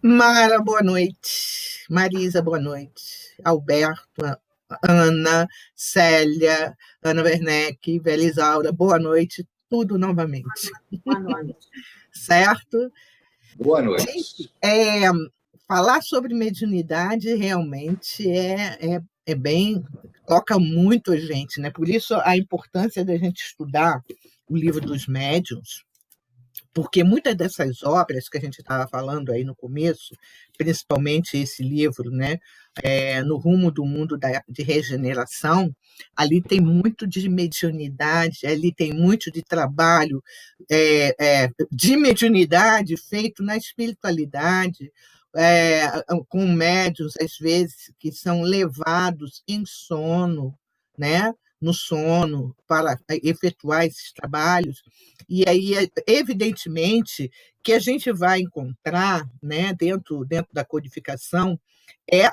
Mara, boa noite. Marisa, boa noite. Alberto, Ana, Célia, Ana Werneck, Belisaura, boa noite. Tudo novamente, Boa noite. certo? Boa Gente, noite. falar sobre mediunidade realmente é bem, toca muito a gente, né? Por isso a importância da gente estudar o livro dos médiuns, porque muitas dessas obras que a gente estava falando aí no começo, principalmente esse livro, né, No Rumo do Mundo de Regeneração, ali tem muito de mediunidade, ali tem muito de trabalho de mediunidade feito na espiritualidade, com médiuns, às vezes, que são levados em sono, né, no sono, para efetuar esses trabalhos. E aí, evidentemente, que a gente vai encontrar, né, dentro da codificação, é,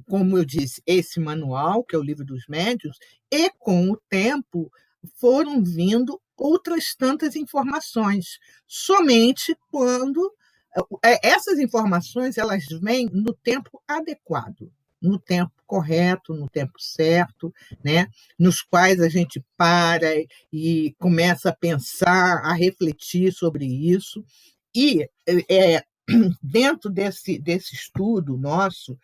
como eu disse, esse manual, que é o Livro dos Médiuns, e com o tempo foram vindo outras tantas informações, somente quando essas informações elas vêm no tempo adequado, no tempo correto, no tempo certo, né? Nos quais a gente para e começa a pensar, a refletir sobre isso. E dentro desse estudo nosso,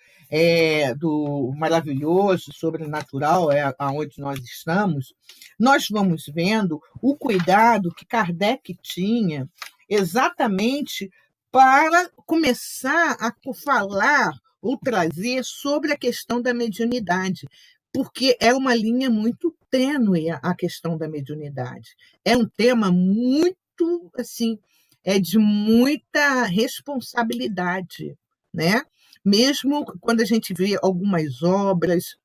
do maravilhoso, sobrenatural, aonde nós estamos, nós vamos vendo o cuidado que Kardec tinha exatamente para começar a falar ou trazer sobre a questão da mediunidade, porque é uma linha muito tênue a questão da mediunidade. É um tema muito, assim, de muita responsabilidade, né? Mesmo quando a gente vê algumas obras,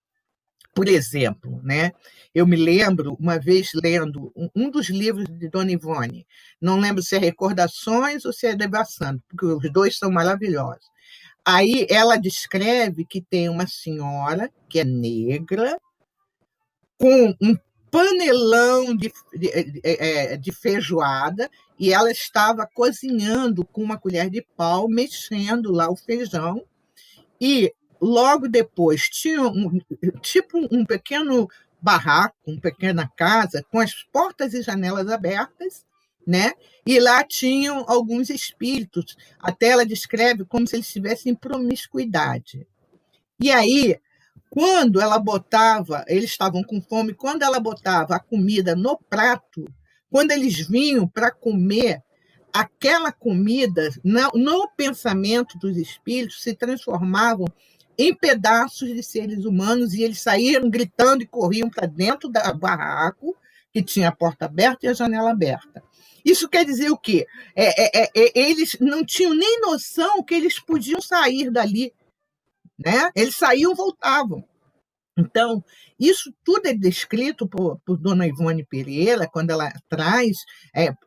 por exemplo, né? Eu me lembro, uma vez lendo um dos livros de Dona Ivone, não lembro se é Recordações ou se é Devassando, porque os dois são maravilhosos. Aí ela descreve que tem uma senhora que é negra, com um panelão de feijoada, e ela estava cozinhando com uma colher de pau, mexendo lá o feijão, e logo depois tinha tipo um pequeno barraco, uma pequena casa, com as portas e janelas abertas, né? E lá tinham alguns espíritos. Até ela descreve como se eles tivessem promiscuidade. E aí, quando ela botava, eles estavam com fome, quando ela botava a comida no prato, quando eles vinham para comer, aquela comida, no pensamento dos espíritos, se transformavam em pedaços de seres humanos e eles saíram gritando e corriam para dentro do barraco, que tinha a porta aberta e a janela aberta. Isso quer dizer o quê? Eles não tinham nem noção que eles podiam sair dali, né? Eles saíam e voltavam. Então, isso tudo é descrito por Dona Ivone Pereira, quando ela traz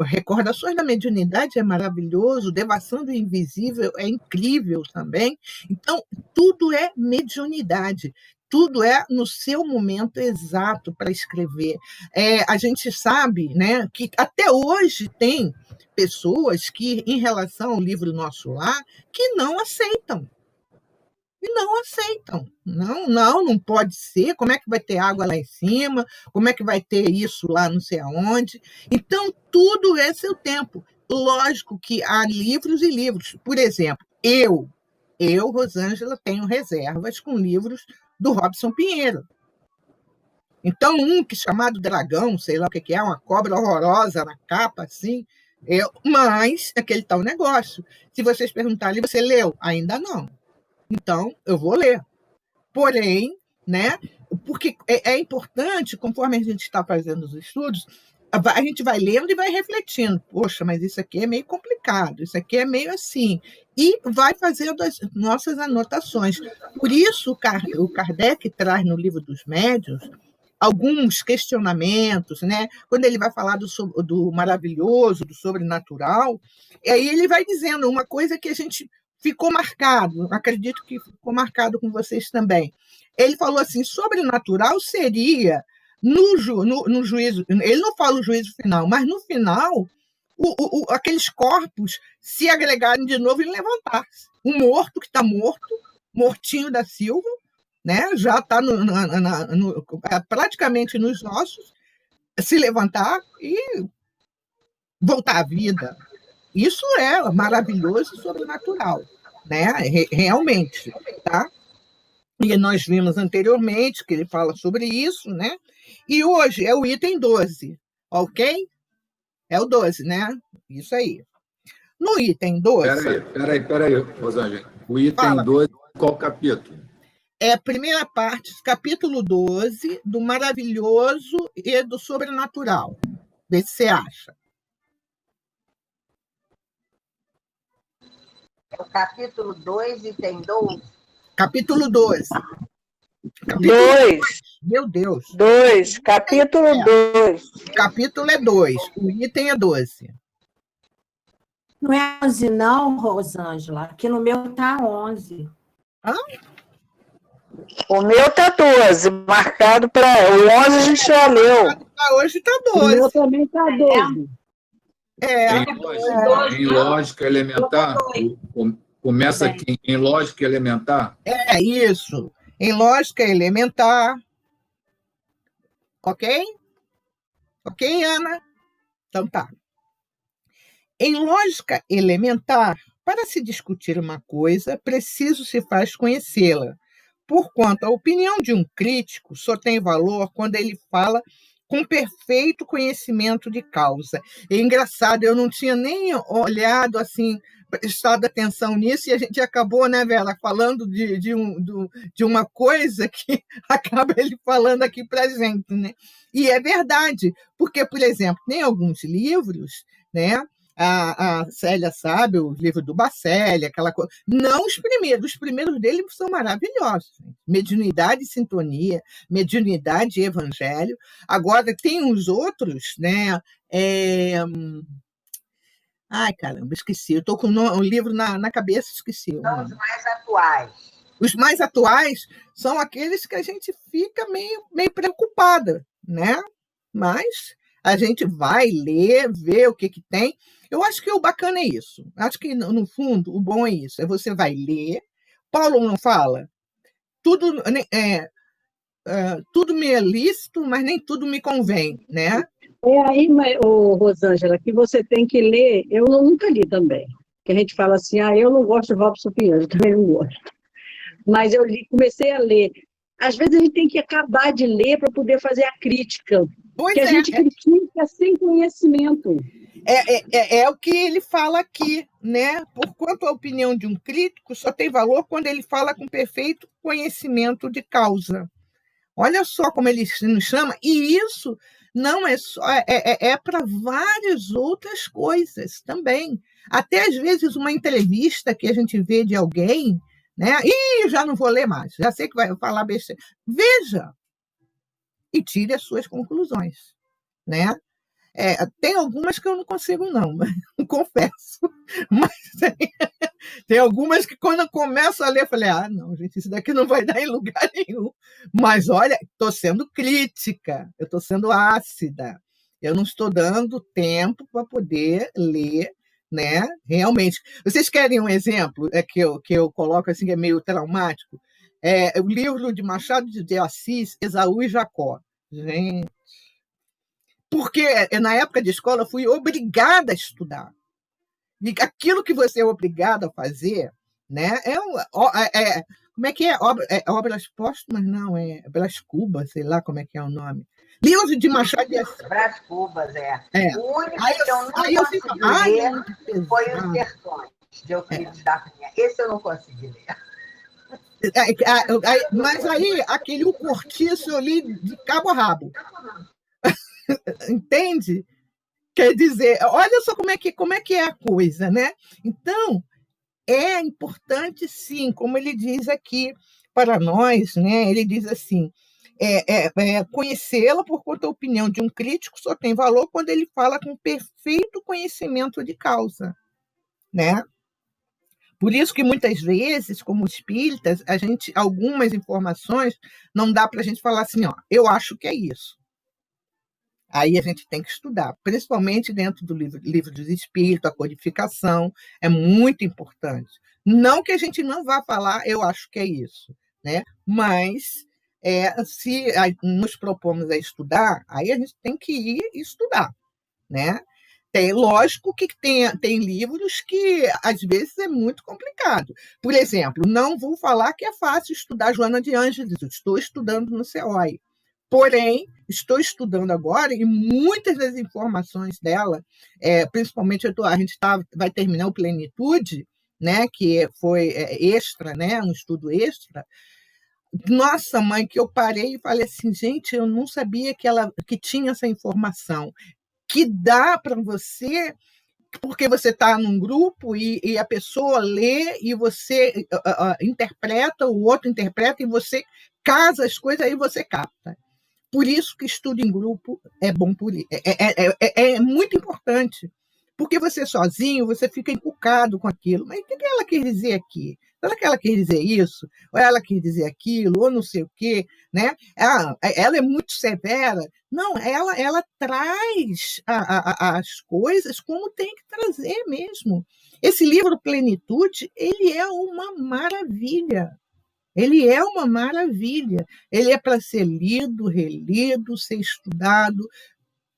Recordações da Mediunidade, é maravilhoso, Devassando o Invisível é incrível também. Então, tudo é mediunidade, tudo é no seu momento exato para escrever. A gente sabe, né, que até hoje tem pessoas que, em relação ao livro Nosso Lar, que não aceitam. E não aceitam. Não, não, não pode ser. Como é que vai ter água lá em cima? Como é que vai ter isso lá não sei aonde? Então, tudo é seu tempo. Lógico que há livros e livros. Por exemplo, Rosângela, tenho reservas com livros do Robson Pinheiro. Então, um que chamado Dragão, sei lá o que é, uma cobra horrorosa na capa, assim, mas aquele tal negócio. Se vocês perguntarem, você leu? Ainda não. Então, eu vou ler. Porém, né, porque é importante, conforme a gente está fazendo os estudos, a gente vai lendo e vai refletindo. Poxa, mas isso aqui é meio complicado, isso aqui é meio assim. E vai fazendo as nossas anotações. Por isso, o Kardec traz no Livro dos Médiuns alguns questionamentos, né? Quando ele vai falar do maravilhoso, do sobrenatural, aí ele vai dizendo uma coisa que a gente ficou marcado, acredito que ficou marcado com vocês também. Ele falou assim: sobrenatural seria no juízo, ele não fala o juízo final, mas no final, aqueles corpos se agregarem de novo e levantar-se. um morto que está morto, mortinho da Silva, né? Já está praticamente nos ossos, se levantar e voltar à vida. Isso é maravilhoso e sobrenatural, né? Realmente, tá? E nós vimos anteriormente que ele fala sobre isso, né? E hoje é o item 12, ok? É o 12, né? Isso aí. No item 12. Peraí, Rosângela. O item Fala. 12, qual capítulo? É a primeira parte, capítulo 12, do maravilhoso e do sobrenatural. Vê se você acha. É o capítulo 2, item 12. Capítulo 12. Capítulo 2. Meu Deus. 2. Capítulo 2. O capítulo é 2. O item é 12. Não é 11, não, Rosângela. Aqui no meu tá 11. Hã? O meu tá 12, marcado para. O 11 a gente já leu. Hoje tá O 12. meu também tá 12. Em lógica elementar, começa aqui, em lógica elementar. É isso. Em lógica elementar. Ok? Ok, Ana? Então tá. Em lógica elementar, para se discutir uma coisa, preciso se faz conhecê-la, porquanto a opinião de um crítico só tem valor quando ele fala com perfeito conhecimento de causa. É engraçado, eu não tinha nem olhado assim, prestado atenção nisso, e a gente acabou, né, Vera, falando de uma coisa que acaba ele falando aqui para a gente, né? E é verdade, porque, por exemplo, tem alguns livros, né? A Célia sabe, o livro do Bacelli, aquela coisa. Não os primeiros dele são maravilhosos. Mediunidade e sintonia, mediunidade e evangelho. Agora, tem uns outros, né? Ai, caramba, esqueci. Eu estou com o livro na cabeça, esqueci. São os mais atuais. Os mais atuais são aqueles que a gente fica meio preocupada, né? Mas a gente vai ler, ver o que tem. Eu acho que o bacana é isso. Acho que, no fundo, o bom é isso. É você vai ler. Paulo não fala? Tudo me é lícito, mas nem tudo me convém, né? É aí, Rosângela, que você tem que ler. Eu nunca li também. Que a gente fala assim, eu não gosto de Robson Pinheiro, eu também não gosto. Mas eu comecei a ler. Às vezes a gente tem que acabar de ler para poder fazer a crítica. Porque a gente critica sem conhecimento. É o que ele fala aqui, né? Porquanto a opinião de um crítico só tem valor quando ele fala com perfeito conhecimento de causa. Olha só como ele nos chama, e isso não é só, para várias outras coisas também. Até às vezes uma entrevista que a gente vê de alguém, né? Já não vou ler mais, já sei que vai falar besteira. Veja e tire as suas conclusões, né? Tem algumas que eu não consigo, não, confesso. Mas tem algumas que, quando eu começo a ler, eu falei, não, gente, isso daqui não vai dar em lugar nenhum. Mas, olha, estou sendo crítica, eu estou sendo ácida. Eu não estou dando tempo para poder ler, né? Realmente. Vocês querem um exemplo que eu coloco assim, que é meio traumático? O livro de Machado de Assis, Esaú e Jacó. Gente, porque na época de escola eu fui obrigada a estudar. E aquilo que você é obrigado a fazer, né? Como é que é? Obras póstumas? Não, Brás Cubas, sei lá como é que é o nome. Livro de Machado de Assis. Brás Cubas, O único que eu não consegui ler foi Os Sertões, de Euclides da Cunha. Esse eu não consegui ler. Mas aí, aquele O Cortiço eu li de cabo a rabo. Entende? Quer dizer, olha só como é que é a coisa, né? Então, é importante, sim, como ele diz aqui para nós, né? Ele diz assim, conhecê-la, porquanto a opinião de um crítico só tem valor quando ele fala com perfeito conhecimento de causa, né? Por isso que, muitas vezes, como espíritas, algumas informações não dá para a gente falar assim, eu acho que é isso. Aí a gente tem que estudar, principalmente dentro do livro dos espíritos, a codificação é muito importante. Não que a gente não vá falar, eu acho que é isso, né? Mas se nos propomos a estudar, aí a gente tem que ir estudar, né? Lógico que tem livros que, às vezes, é muito complicado. Por exemplo, não vou falar que é fácil estudar Joana de Ângeles, eu estou estudando no CEOI. Porém, estou estudando agora e muitas das informações dela, principalmente a gente vai terminar o Plenitude, né, que foi extra, né, um estudo extra. Nossa, mãe, que eu parei e falei assim, gente, eu não sabia que tinha essa informação, que dá para você, porque você está num grupo e a pessoa lê e você interpreta, o outro interpreta e você casa as coisas, aí você capta. Por isso que estudo em grupo é bom, é muito importante, porque você sozinho, você fica encucado com aquilo. Mas o que ela quer dizer aqui? Será que ela quer dizer isso? Ou ela quer dizer aquilo? Ou não sei o quê? Né? Ela é muito severa. Não, ela traz as coisas como tem que trazer mesmo. Esse livro Plenitude, ele é uma maravilha. Ele é uma maravilha. Ele é para ser lido, relido, ser estudado,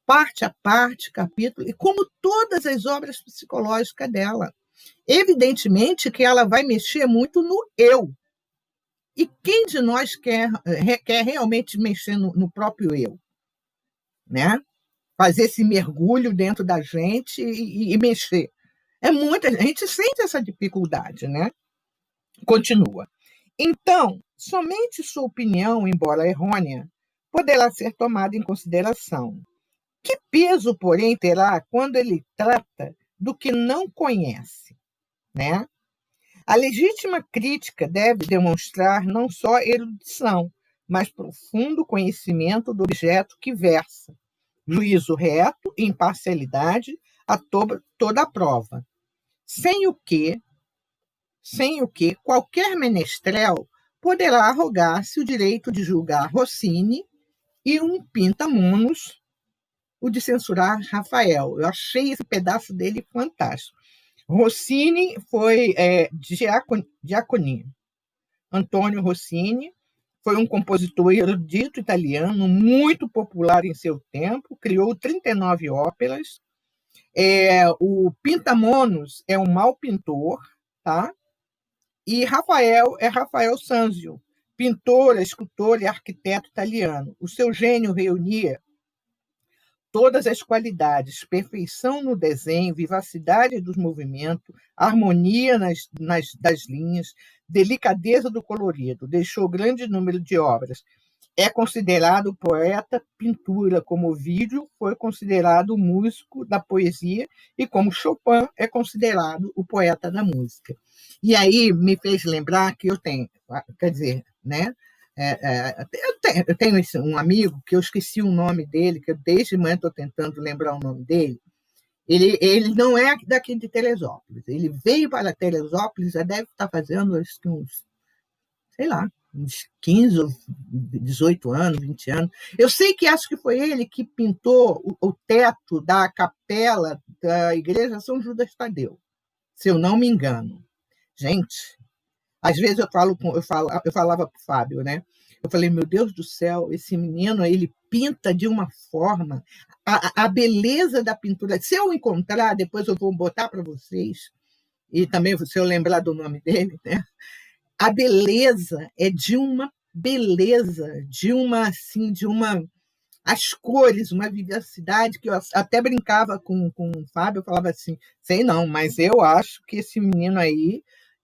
parte a parte, capítulo, e como todas as obras psicológicas dela. Evidentemente que ela vai mexer muito no eu. E quem de nós quer realmente mexer no próprio eu? Né? Fazer esse mergulho dentro da gente e mexer. A gente sente essa dificuldade, né? Continua. Então, somente sua opinião, embora errônea, poderá ser tomada em consideração. Que peso, porém, terá quando ele trata do que não conhece, né? A legítima crítica deve demonstrar não só erudição, mas profundo conhecimento do objeto que versa, juízo reto e imparcialidade a toda a prova, sem o que qualquer menestrel poderá arrogar-se o direito de julgar Rossini e um pinta-monos o de censurar Rafael. Eu achei esse pedaço dele fantástico. Rossini foi Giaconin. Antônio Rossini foi um compositor erudito italiano, muito popular em seu tempo, criou 39 óperas. O Pinta-Monos é um mau pintor, tá? E Rafael é Rafael Sanzio, pintor, escultor e arquiteto italiano. O seu gênio reunia todas as qualidades: perfeição no desenho, vivacidade dos movimentos, harmonia das linhas, delicadeza do colorido. Deixou grande número de obras. É considerado poeta pintura, como Ovídio foi considerado o músico da poesia e como Chopin é considerado o poeta da música. E aí me fez lembrar que eu tenho, quer dizer, né? Eu tenho um amigo que eu esqueci o nome dele, que eu desde manhã estou tentando lembrar o nome dele. Ele não é daqui de Teresópolis. Ele veio para Teresópolis, já deve estar fazendo uns, sei lá, uns 15, 18 anos, 20 anos. Eu sei que acho que foi ele que pintou o teto da capela da igreja São Judas Tadeu, se eu não me engano. Gente, às vezes eu falava para o Fábio, né? Eu falei, meu Deus do céu, esse menino, ele pinta de uma forma, a beleza da pintura. Se eu encontrar, depois eu vou botar para vocês, e também se eu lembrar do nome dele, né? A beleza é de uma beleza, as cores, uma vivacidade, que eu até brincava com o Fábio, eu falava assim, sei não, mas eu acho que esse menino aí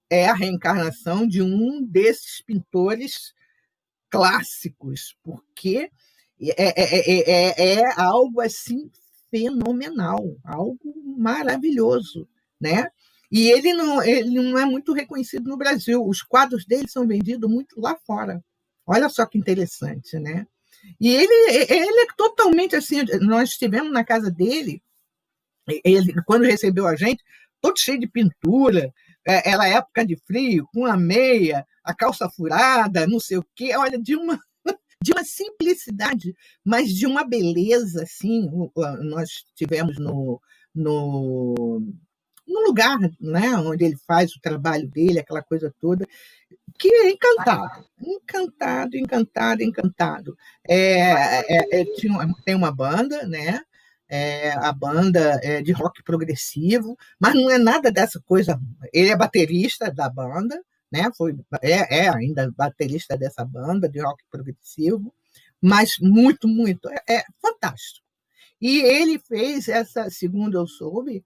é a reencarnação de um desses pintores clássicos, porque é algo assim fenomenal, algo maravilhoso, né? E ele não é muito reconhecido no Brasil. Os quadros dele são vendidos muito lá fora. Olha só que interessante, né? E ele é totalmente assim. Nós estivemos na casa dele, ele, quando recebeu a gente, todo cheio de pintura, era época de frio, com a meia, a calça furada, não sei o quê. Olha, de de uma simplicidade, mas de uma beleza, assim. Nós tivemos no lugar, né, onde ele faz o trabalho dele, aquela coisa toda, que é encantado. Tem uma banda, né? A banda é de rock progressivo, mas não é nada dessa coisa. Ele é baterista da banda, né? Ainda baterista dessa banda de rock progressivo, mas muito, fantástico. E ele fez essa, segundo eu soube,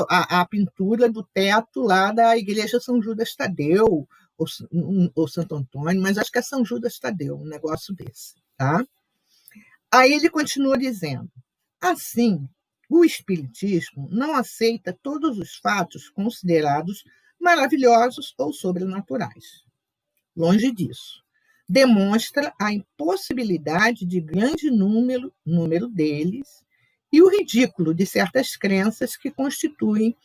a pintura do teto lá da Igreja São Judas Tadeu, ou Santo Antônio, mas acho que é São Judas Tadeu, um negócio desse. Tá? Aí ele continua dizendo: assim, o Espiritismo não aceita todos os fatos considerados maravilhosos ou sobrenaturais. Longe disso. Demonstra a impossibilidade de grande número deles e o ridículo de certas crenças que constituem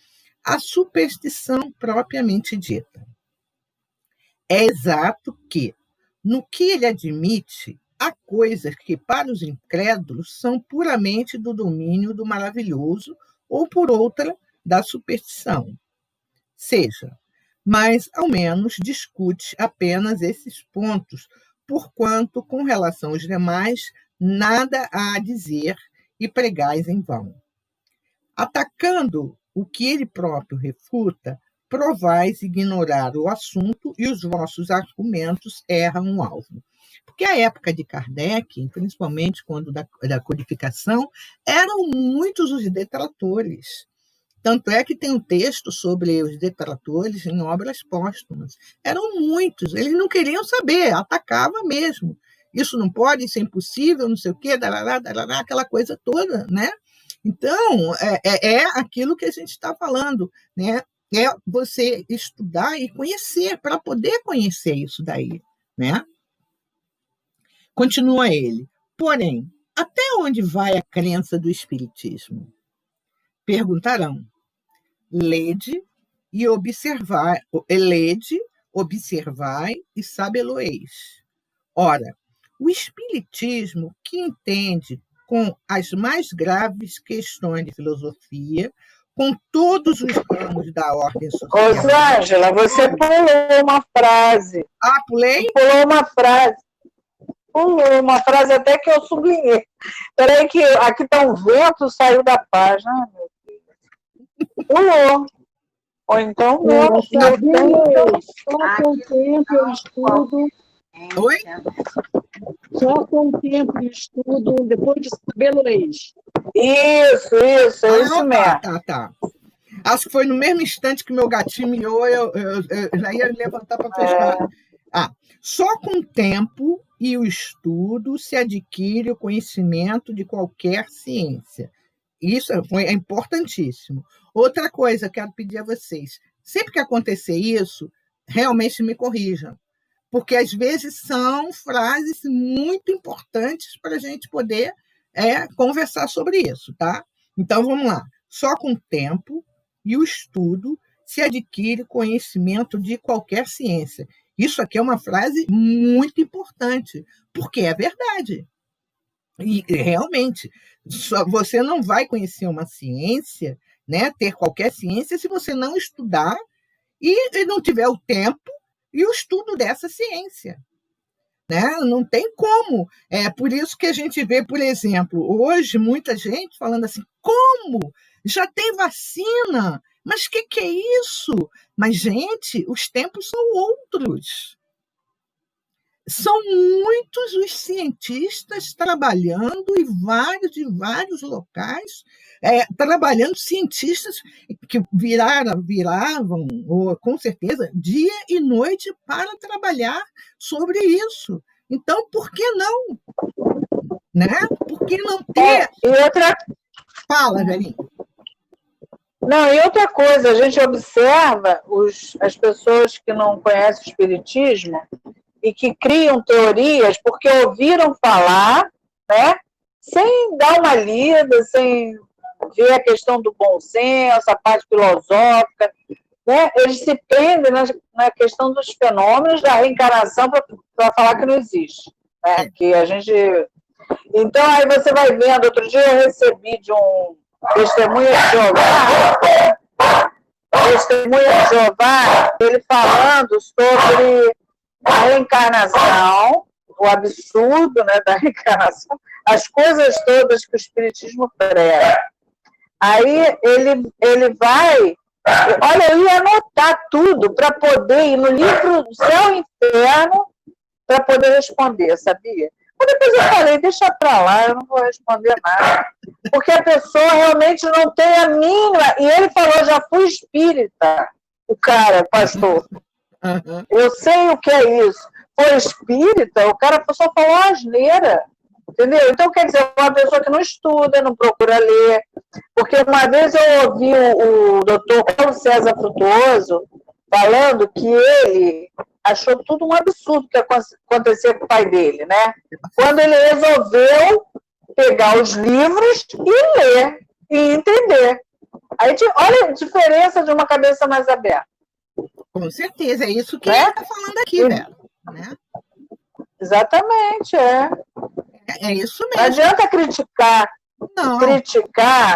a superstição propriamente dita. É exato que, no que ele admite, há coisas que, para os incrédulos, são puramente do domínio do maravilhoso ou, por outra, da superstição. Seja, mas, ao menos, discute apenas esses pontos, porquanto, com relação aos demais, nada há a dizer e pregais em vão. Atacando o que ele próprio refuta, provais ignorar o assunto e os vossos argumentos erram o alvo. Porque a época de Kardec, principalmente quando da codificação, eram muitos os detratores. Tanto é que tem um texto sobre os detratores em obras póstumas. Eram muitos, eles não queriam saber, atacava mesmo. Isso não pode, isso é impossível, não sei o quê, aquela coisa toda, né? Então, é aquilo que a gente está falando, né? É você estudar e conhecer, para poder conhecer isso daí, né? Continua ele. Porém, até onde vai a crença do Espiritismo? Perguntarão. Lede, observai e sabeloeis. Ora, o Espiritismo, que entende com as mais graves questões de filosofia, com todos os ramos da ordem social... Rosângela, você pulou uma frase. Ah, pulei? Pulou uma frase até que eu sublinhei. Espera que aqui está um vento, saiu da página. Pulou. Ou então, não. Só com o tempo eu estudo. Oi? Só com o tempo eu estudo, depois de sabeloeis. Isso, é isso mesmo. Tá. Acho que foi no mesmo instante que meu gatinho miou, eu já ia levantar para fechar. Só com o tempo e o estudo se adquire o conhecimento de qualquer ciência. Isso é importantíssimo. Outra coisa, quero pedir a vocês, sempre que acontecer isso, realmente me corrijam, porque às vezes são frases muito importantes para a gente poder conversar sobre isso, tá? Então, vamos lá. Só com o tempo e o estudo se adquire conhecimento de qualquer ciência. Isso aqui é uma frase muito importante, porque é verdade. E realmente, você não vai conhecer uma ciência, né, ter qualquer ciência, se você não estudar e não tiver o tempo e o estudo dessa ciência. Né? Não tem como. É por isso que a gente vê, por exemplo, hoje muita gente falando assim, como? Já tem vacina? Mas o que é isso? Mas, gente, os tempos são outros. São muitos os cientistas trabalhando em vários locais, trabalhando, cientistas que viravam, ou, com certeza, dia e noite para trabalhar sobre isso. Então, por que não? Né? Por que não ter... Fala, velhinho. Não, e outra coisa, a gente observa as pessoas que não conhecem o Espiritismo e que criam teorias porque ouviram falar, né, sem dar uma lida, sem ver a questão do bom senso, a parte filosófica, né? Eles se prendem na questão dos fenômenos da reencarnação para falar que não existe. né? Que a gente... Então, aí você vai vendo, outro dia eu recebi de um testemunha de Jeová, ele falando sobre a reencarnação, o absurdo, né, da reencarnação, as coisas todas que o Espiritismo prega. Aí ele vai... Olha, eu ia anotar tudo para poder ir no livro do Céu e Inferno para poder responder, sabia? Mas depois eu falei, deixa para lá, eu não vou responder nada. Porque a pessoa realmente não tem a mínima... E ele falou, já fui espírita, o cara, pastor. Eu sei o que é isso. Foi espírita, o cara só falou asneira. Entendeu? Então, quer dizer, uma pessoa que não estuda, não procura ler. Porque uma vez eu ouvi o doutor Paulo César Frutuoso falando que ele achou tudo um absurdo que acontecia com o pai dele, né? Quando ele resolveu pegar os livros e ler, e entender. Aí, olha a diferença de uma cabeça mais aberta. Com certeza, é isso que ele está falando aqui, né? Exatamente, É isso mesmo. Não adianta criticar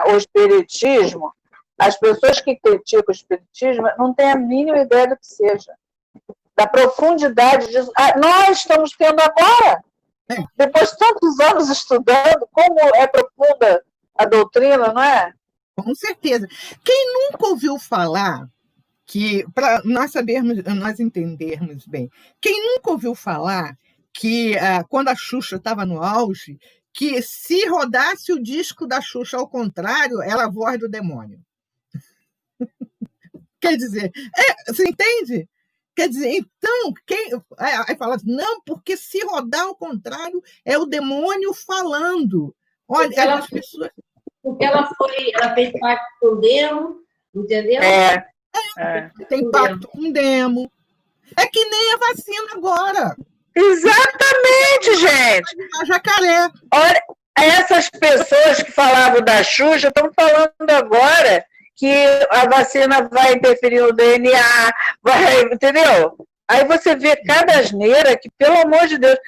o espiritismo. As pessoas que criticam o espiritismo não têm a mínima ideia do que seja. Da profundidade disso. Nós estamos tendo agora, depois de tantos anos estudando, como é profunda a doutrina, não é? Com certeza. Quem nunca ouviu falar, que para nós sabermos, nós entendermos bem, quem nunca ouviu falar que quando a Xuxa estava no auge, que se rodasse o disco da Xuxa ao contrário, era a voz do demônio. Quer dizer, você entende? Quer dizer, então, aí fala assim, não, porque se rodar ao contrário é o demônio falando. Olha, as pessoas... Porque ela fez pacto com o demo, entendeu? Tem pacto com o demo. É que nem a vacina agora. Exatamente, gente. A jacaré. Olha, essas pessoas que falavam da Xuxa estão falando agora que a vacina vai interferir no DNA, entendeu? Aí você vê cada asneira que, pelo amor de Deus,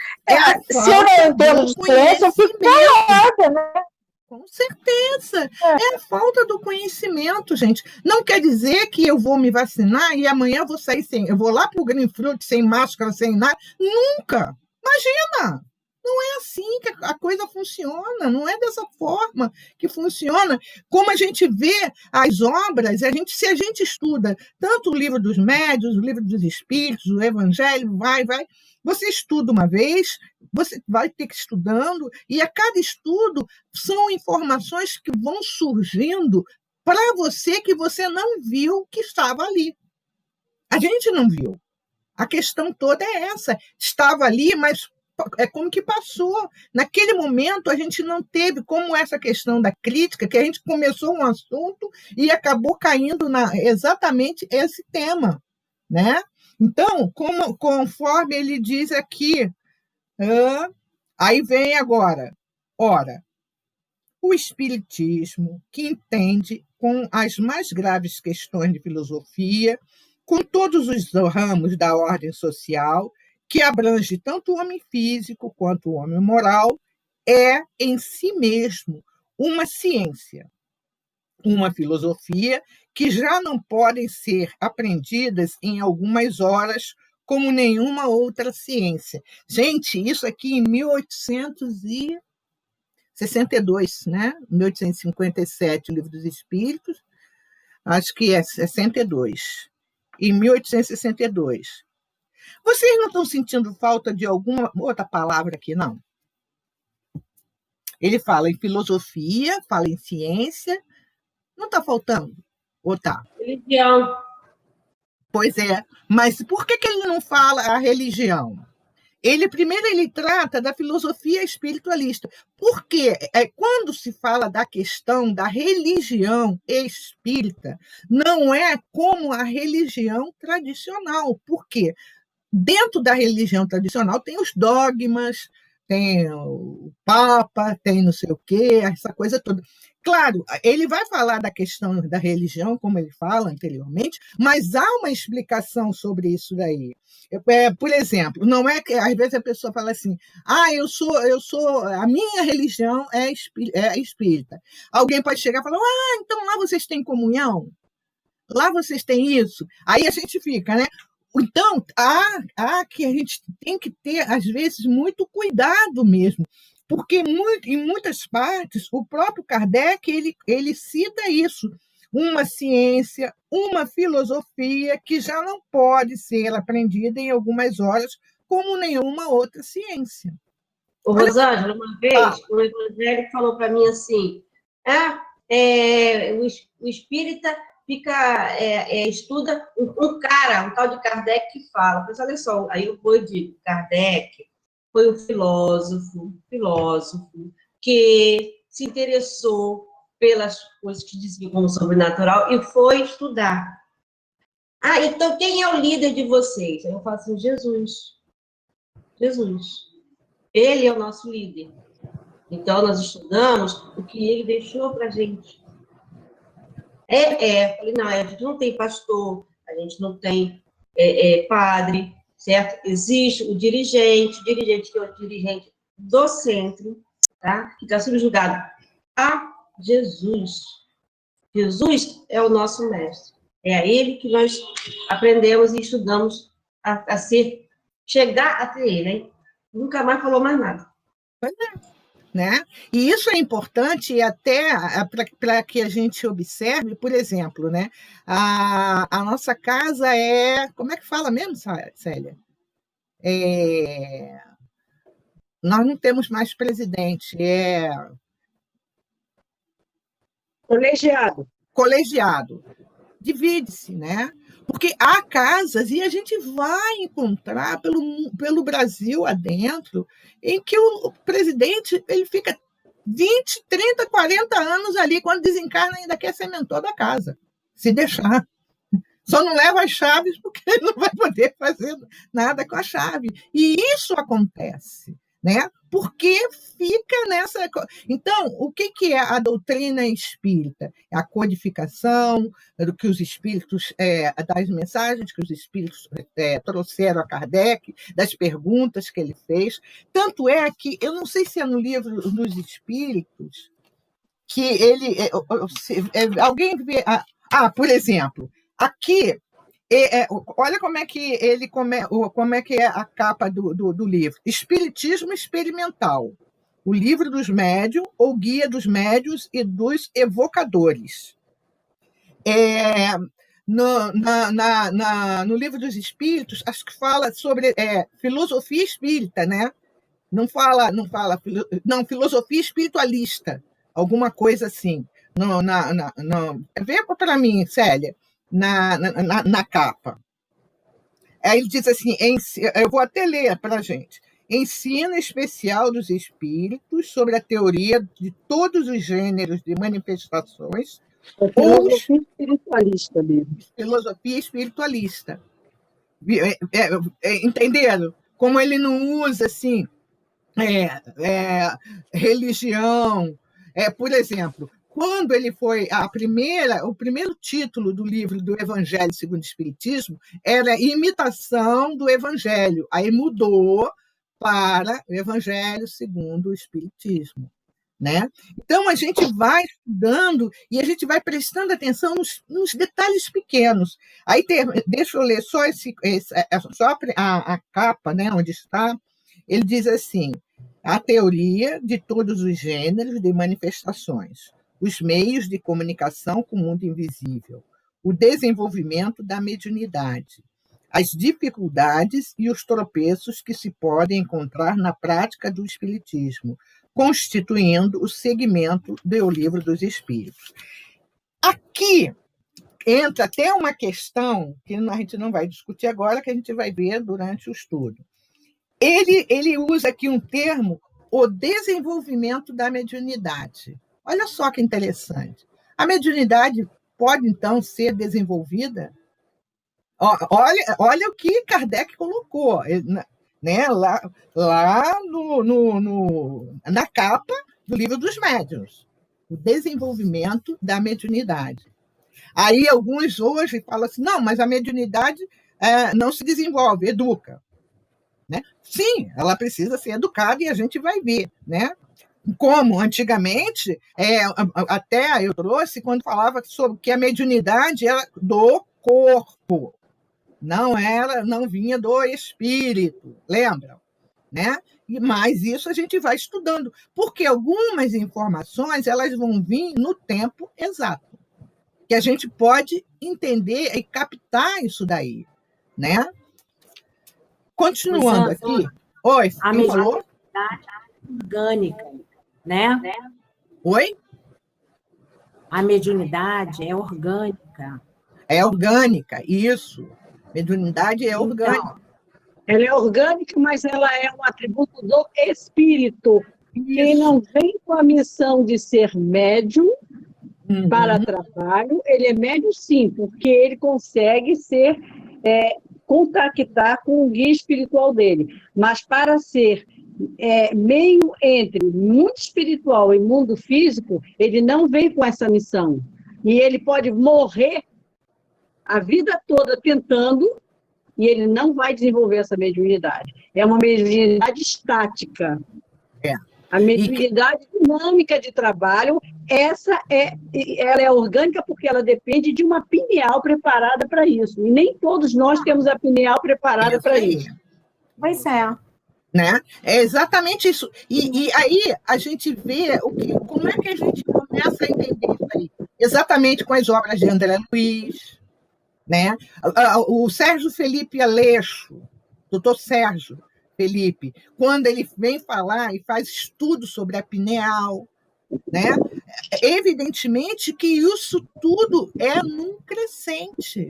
se eu não entendo de ciência, eu fico calada, né? Com certeza. É a falta do conhecimento, gente. Não quer dizer que eu vou me vacinar e amanhã eu vou sair eu vou lá para o Green Fruit sem máscara, sem nada. Nunca. Imagina. Não é assim que a coisa funciona. Não é dessa forma que funciona. Como a gente vê as obras, se a gente estuda tanto o livro dos médiuns, o livro dos espíritos, o evangelho, vai. Você estuda uma vez, você vai ter que ir estudando, e a cada estudo são informações que vão surgindo para você que você não viu que estava ali. A gente não viu. A questão toda é essa. Estava ali, mas é como que passou. Naquele momento, a gente não teve como essa questão da crítica, que a gente começou um assunto e acabou caindo exatamente esse tema, né? Então, conforme ele diz aqui, aí vem agora, ora, o Espiritismo, que entende com as mais graves questões de filosofia, com todos os ramos da ordem social, que abrange tanto o homem físico quanto o homem moral, é em si mesmo uma ciência, uma filosofia que já não podem ser aprendidas em algumas horas como nenhuma outra ciência. Gente, isso aqui em 1862, né? 1857, o Livro dos Espíritos, acho que é 62, em 1862. Vocês não estão sentindo falta de alguma outra palavra aqui, não? Ele fala em filosofia, fala em ciência. Não está faltando? Ou está? Religião. Pois é. Mas por que ele não fala a religião? Primeiro ele trata da filosofia espiritualista. Porque quando se fala da questão da religião espírita, não é como a religião tradicional. Por quê? Dentro da religião tradicional tem os dogmas, tem o Papa, tem não sei o quê, essa coisa toda. Claro, ele vai falar da questão da religião, como ele fala anteriormente, mas há uma explicação sobre isso daí. Por exemplo, não é que às vezes a pessoa fala assim: a minha religião é espírita. Alguém pode chegar e falar: então lá vocês têm comunhão? Lá vocês têm isso? Aí a gente fica, né? Então, há que a gente tem que ter, às vezes, muito cuidado mesmo, porque em muitas partes o próprio Kardec ele cita isso, uma ciência, uma filosofia que já não pode ser aprendida em algumas horas como nenhuma outra ciência. Ô, Rosângela, uma vez o Evangelho falou para mim assim, o espírita estuda um cara, um tal de Kardec que fala, mas olha só, aí eu vou de Kardec, foi um filósofo que se interessou pelas coisas que diziam como sobrenatural e foi estudar. Então quem é o líder de vocês? Aí eu falo assim, Jesus. Ele é o nosso líder. Então nós estudamos o que ele deixou para a gente. Falei, não, a gente não tem pastor, a gente não tem padre, certo? Existe o dirigente que é o dirigente do centro, tá? Que está subjugado a Jesus. Jesus é o nosso mestre. É a ele que nós aprendemos e estudamos chegar até ele, hein? Nunca mais falou mais nada. Né? E isso é importante até para que a gente observe, por exemplo, né? A nossa casa como é que fala mesmo, Célia? Nós não temos mais presidente, colegiado. Divide-se, né? Porque há casas, e a gente vai encontrar pelo Brasil adentro, em que o presidente ele fica 20, 30, 40 anos ali, quando desencarna ainda quer ser mentor da casa, se deixar. Só não leva as chaves porque ele não vai poder fazer nada com a chave. E isso acontece, né? Porque fica nessa... Então, o que é a doutrina espírita? É a codificação do que os espíritos, das mensagens que os espíritos trouxeram a Kardec, das perguntas que ele fez. Tanto é que, eu não sei se é no livro dos Espíritos, que ele... alguém vê... por exemplo, aqui... olha como é que é a capa do livro. Espiritismo Experimental. O livro dos médiuns ou guia dos médiuns e dos evocadores. No livro dos Espíritos, acho que fala sobre filosofia espírita, né? Não, filosofia espiritualista, alguma coisa assim. Vê para mim, Célia. Na capa. Aí ele diz assim, eu vou até ler para a gente. Ensino especial dos espíritos sobre a teoria de todos os gêneros de manifestações. Filosofia espiritualista mesmo. Filosofia espiritualista. Entenderam? Como ele não usa assim, religião. Por exemplo, quando ele foi o primeiro título do livro do Evangelho segundo o Espiritismo era Imitação do Evangelho. Aí mudou para o Evangelho segundo o Espiritismo, né? Então a gente vai estudando e a gente vai prestando atenção nos detalhes pequenos. Aí deixa eu ler só a capa, né, onde está. Ele diz assim: a teoria de todos os gêneros de manifestações, os meios de comunicação com o mundo invisível, o desenvolvimento da mediunidade, as dificuldades e os tropeços que se podem encontrar na prática do espiritismo, constituindo o segmento do Livro dos Espíritos. Aqui entra até uma questão que a gente não vai discutir agora, que a gente vai ver durante o estudo. Ele usa aqui um termo, o desenvolvimento da mediunidade. Olha só que interessante. A mediunidade pode, então, ser desenvolvida? Olha o que Kardec colocou. né? Lá na capa do Livro dos Médiuns, o desenvolvimento da mediunidade. Aí alguns hoje falam assim, não, mas a mediunidade não se desenvolve, educa. Né? Sim, ela precisa ser educada e a gente vai ver, né? Como antigamente, até eu trouxe quando falava sobre que a mediunidade era do corpo, não vinha do espírito, lembram? Né? Mas isso a gente vai estudando, porque algumas informações elas vão vir no tempo exato, que a gente pode entender e captar isso daí, né? Continuando aqui. Oi, a mediunidade orgânica, né? Oi? A mediunidade é orgânica. É orgânica, isso. Mediunidade é orgânica. Então, ela é orgânica, mas ela é um atributo do espírito. Quem não vem com a missão de ser médium para trabalho, ele é médium sim, porque ele consegue contactar com o guia espiritual dele. Mas para ser meio entre mundo espiritual e mundo físico, ele não vem com essa missão. E ele pode morrer a vida toda tentando, e ele não vai desenvolver essa mediunidade. É uma mediunidade estática. A mediunidade dinâmica de trabalho, ela é orgânica porque ela depende de uma pineal preparada para isso. E nem todos nós temos a pineal preparada para isso. Pois é. Né? É exatamente isso. E aí a gente vê como é que a gente começa a entender isso aí. Exatamente com as obras de André Luiz, né? O Sérgio Felipe Aleixo, doutor Sérgio Felipe, quando ele vem falar e faz estudo sobre a pineal, né? Evidentemente que isso tudo é num crescente.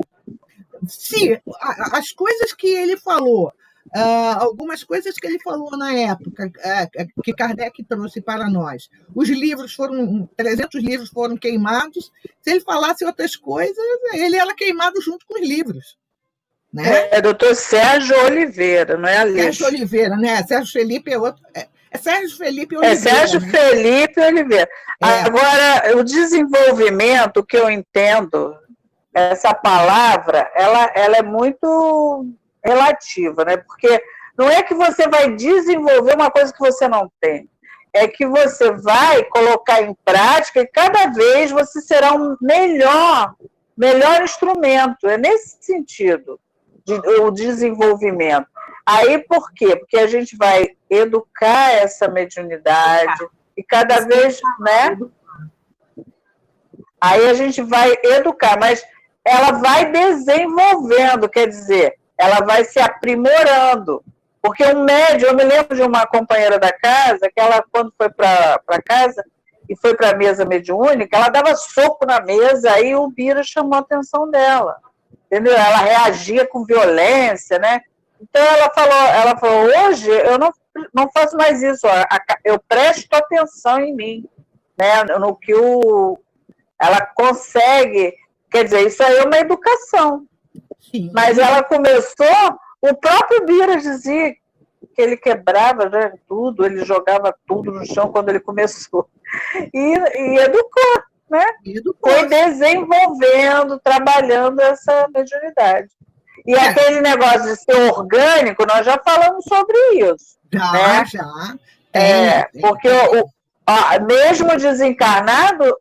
Se as coisas que ele falou, algumas coisas que ele falou na época, que Kardec trouxe para nós, 300 livros foram queimados, se ele falasse outras coisas, ele era queimado junto com os livros. Né? É doutor Sérgio Oliveira, não é Aleixo. Sérgio Oliveira, né? Sérgio Felipe é outro. É Sérgio Felipe Oliveira. Sérgio Felipe Oliveira. Agora, o desenvolvimento que eu entendo, essa palavra, ela é muito relativa, né? Porque não é que você vai desenvolver uma coisa que você não tem. É que você vai colocar em prática e cada vez você será um melhor instrumento. É nesse sentido. O desenvolvimento. Aí, por quê? Porque a gente vai educar essa mediunidade e cada vez, né? Aí a gente vai educar, mas ela vai desenvolvendo, quer dizer, ela vai se aprimorando. Porque um médium, eu me lembro de uma companheira da casa, que ela, quando foi para casa e foi para a mesa mediúnica, ela dava soco na mesa, aí o Bira chamou a atenção dela. Entendeu? Ela reagia com violência, né? Então ela falou, hoje eu não faço mais isso, eu presto atenção em mim, né? No que ela consegue, quer dizer, isso aí é uma educação. Sim. Mas ela começou, o próprio Bira dizia que ele quebrava, né, tudo, ele jogava tudo no chão quando ele começou. E educou. Né? Foi desenvolvendo, trabalhando essa mediunidade. E aquele negócio de ser orgânico, nós já falamos sobre isso. Já. Porque mesmo desencarnado,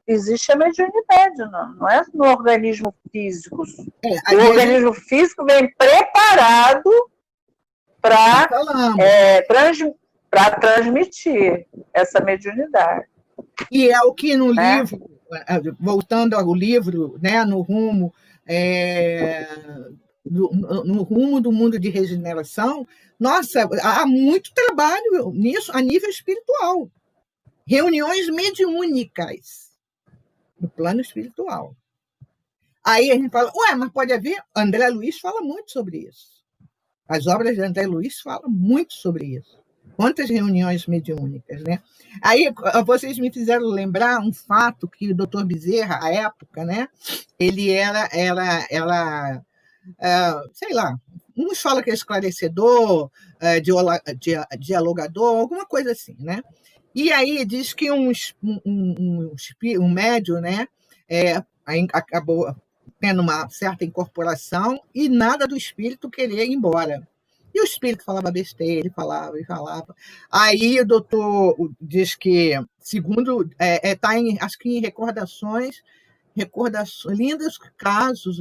existe a mediunidade, não é no organismo físico. O organismo físico vem preparado para transmitir essa mediunidade. E é o que no livro, voltando ao livro, né, no rumo do mundo de regeneração, nossa, há muito trabalho nisso a nível espiritual. Reuniões mediúnicas no plano espiritual. Aí a gente fala, mas pode haver? André Luiz fala muito sobre isso. As obras de André Luiz falam muito sobre isso. Quantas reuniões mediúnicas, né? Aí vocês me fizeram lembrar um fato que o doutor Bezerra, à época, né? Ele era sei lá, uns falam que é esclarecedor, dialogador, alguma coisa assim, né? E aí diz que um médium, né, acabou tendo uma certa incorporação e nada do espírito querer ir embora. E o espírito falava besteira, ele falava e falava. Aí o doutor diz que, segundo, acho que em recordações, lindos casos,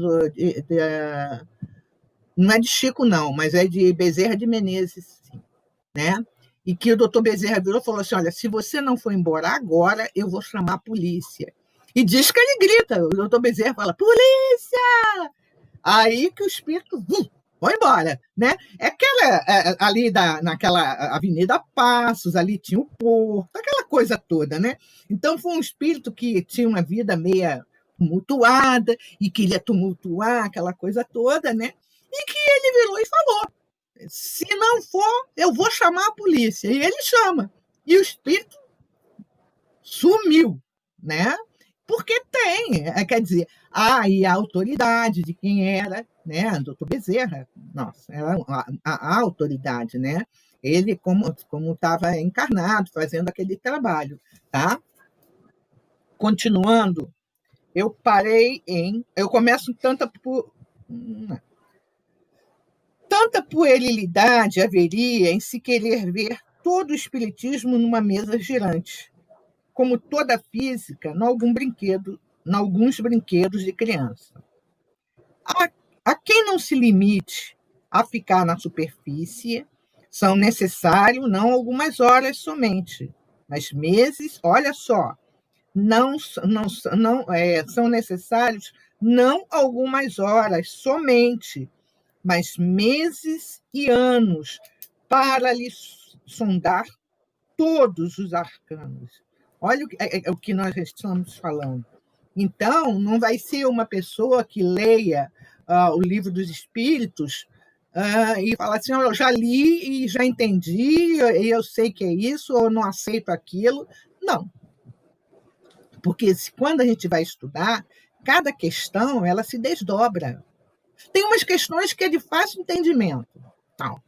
não é de Chico, não, mas é de Bezerra de Menezes, sim, né? E que o doutor Bezerra virou e falou assim: olha, se você não for embora agora, eu vou chamar a polícia. E diz que ele grita, o doutor Bezerra fala: polícia! Aí que o espírito vai embora, né? Ali naquela Avenida Passos, ali tinha o porto, aquela coisa toda, né? Então foi um espírito que tinha uma vida meia tumultuada e queria tumultuar aquela coisa toda, né? E que ele virou e falou: se não for, eu vou chamar a polícia. E ele chama. E o espírito sumiu, né? Porque tem, quer dizer, e a autoridade de quem era, né? Doutor Bezerra, nossa, era a autoridade, né? Ele, como estava encarnado, fazendo aquele trabalho, tá? Continuando, eu começo tanta puerilidade haveria em se querer ver todo o espiritismo numa mesa girante, como toda física, em alguns brinquedos de criança. A quem não se limite a ficar na superfície, são necessários não algumas horas somente, mas meses, olha só, são necessários não algumas horas somente, mas meses e anos para lhe sondar todos os arcanos. Olha o que nós estamos falando. Então, não vai ser uma pessoa que leia o livro dos Espíritos e fala assim: eu já li e já entendi, e eu sei que é isso, ou não aceito aquilo. Não. Porque quando a gente vai estudar, cada questão ela se desdobra. Tem umas questões que é de fácil entendimento,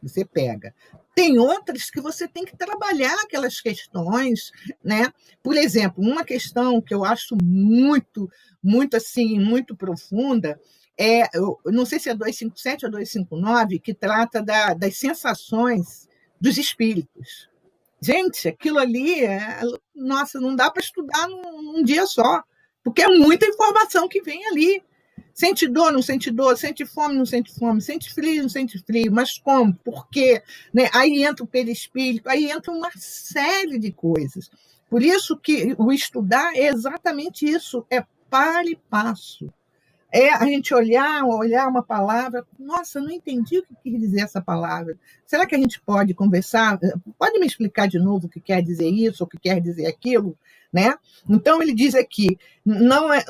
você pega. Tem outras que você tem que trabalhar aquelas questões, né? Por exemplo, uma questão que eu acho muito, muito assim, muito profunda eu não sei se é 257 ou 259, que trata das sensações dos espíritos. Gente, aquilo ali, nossa, não dá para estudar num dia só, porque é muita informação que vem ali. Sente dor, não sente dor, sente fome, não sente fome, sente frio, não sente frio, mas como? Por quê? Né? Aí entra o perispírito, aí entra uma série de coisas. Por isso que o estudar é exatamente isso, é par e passo. É a gente olhar uma palavra, nossa, não entendi o que quer dizer essa palavra. Será que a gente pode conversar? Pode me explicar de novo o que quer dizer isso, o que quer dizer aquilo? Né? Então, ele diz aqui,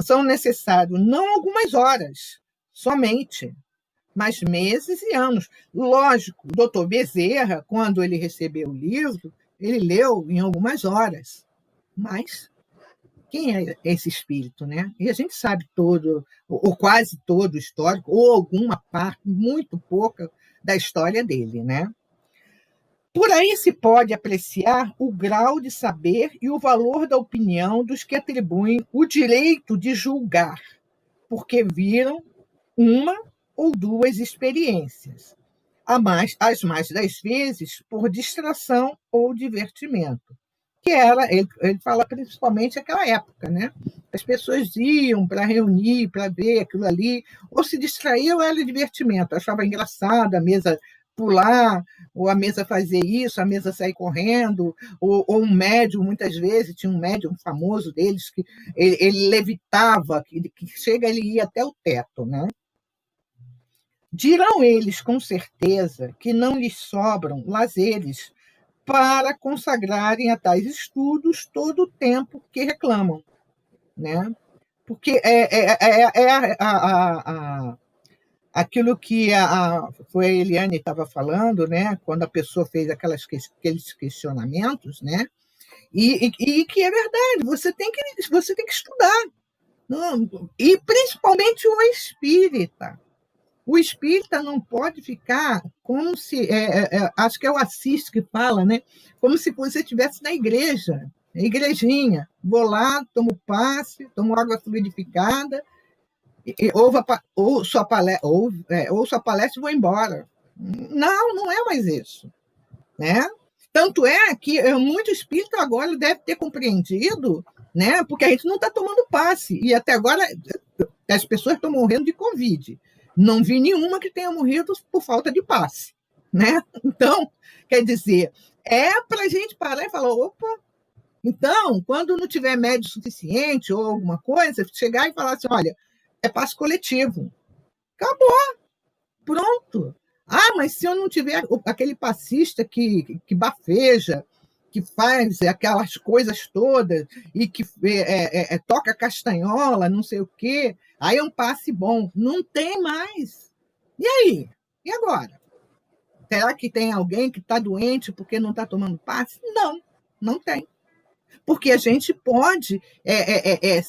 são necessários não algumas horas somente, mas meses e anos. Lógico, o doutor Bezerra, quando ele recebeu o livro, ele leu em algumas horas, mas quem é esse espírito, né? E a gente sabe todo, ou quase todo o histórico, ou alguma parte, muito pouca, da história dele, né? Por aí se pode apreciar o grau de saber e o valor da opinião dos que atribuem o direito de julgar, porque viram uma ou duas experiências, as mais das vezes por distração ou divertimento, que era, ele fala principalmente aquela época, né? As pessoas iam para reunir, para ver aquilo ali, ou se distraíam, era divertimento, achava engraçado a mesa pular, ou a mesa fazer isso, a mesa sair correndo, ou um médium, muitas vezes, tinha um médium famoso deles, que ele levitava, que chega, ele ia até o teto, né? Dirão eles, com certeza, que não lhes sobram lazeres para consagrarem a tais estudos todo o tempo que reclamam, né? Porque aquilo que foi a Eliane estava falando, né? Quando a pessoa fez aqueles questionamentos, né? E que é verdade, você tem que estudar, não? E principalmente o espírita. O espírita não pode ficar como se... acho que é o Assis que fala, né? Como se você estivesse na igreja, igrejinha. Vou lá, tomo passe, tomo água fluidificada, ouço a palestra e vou embora. Não, não é mais isso. Né? Tanto é que muito espírita agora deve ter compreendido, né? Porque a gente não está tomando passe. E até agora as pessoas estão morrendo de Covid. Não vi nenhuma que tenha morrido por falta de passe. Né? Então, quer dizer, é para a gente parar e falar, opa, então, quando não tiver médio suficiente ou alguma coisa, chegar e falar assim, olha, é passe coletivo. Acabou. Pronto. Ah, mas se eu não tiver aquele passista que bafeja, que faz aquelas coisas todas e que toca castanhola, não sei o quê, aí é um passe bom. Não tem mais. E aí? E agora? Será que tem alguém que está doente porque não está tomando passe? Não, não tem. Porque a gente pode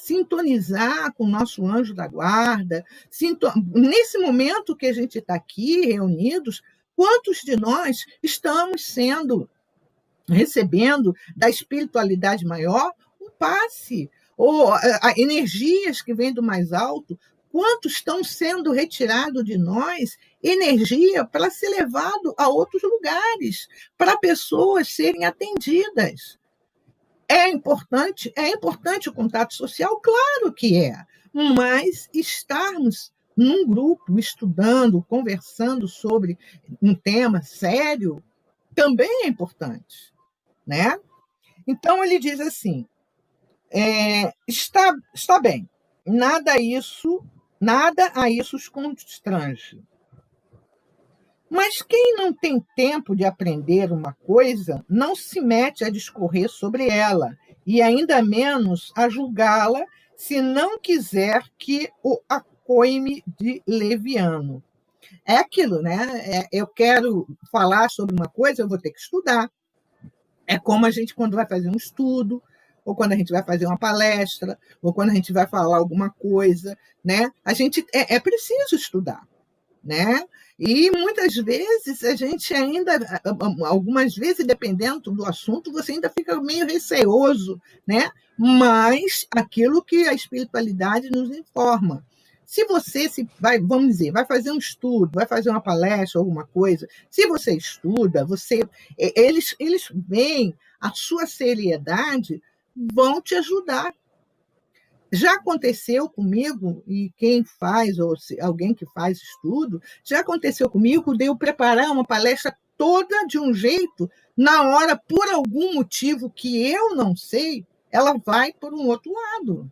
sintonizar com o nosso anjo da guarda. Nesse momento que a gente está aqui reunidos, quantos de nós estamos recebendo da espiritualidade maior um passe? Ou energias que vêm do mais alto, quantos estão sendo retirados de nós energia para ser levado a outros lugares, para pessoas serem atendidas? É importante o contato social? Claro que é, mas estarmos num grupo, estudando, conversando sobre um tema sério, também é importante. Né? Então, ele diz assim, está bem, nada a isso os constrange. Mas quem não tem tempo de aprender uma coisa não se mete a discorrer sobre ela, e ainda menos a julgá-la, se não quiser que o acoime de leviano. É aquilo, né? Eu quero falar sobre uma coisa, eu vou ter que estudar. É como a gente, quando vai fazer um estudo, ou quando a gente vai fazer uma palestra, ou quando a gente vai falar alguma coisa, né? A gente é preciso estudar. Né? E muitas vezes a gente ainda, algumas vezes, dependendo do assunto, você ainda fica meio receoso, né? Mas aquilo que a espiritualidade nos informa. Se você vamos dizer, vai fazer um estudo, vai fazer uma palestra, alguma coisa, se você estuda, eles veem a sua seriedade, vão te ajudar. Já aconteceu comigo, e quem faz, ou alguém que faz estudo, já aconteceu comigo de eu preparar uma palestra toda de um jeito, na hora, por algum motivo que eu não sei, ela vai por um outro lado.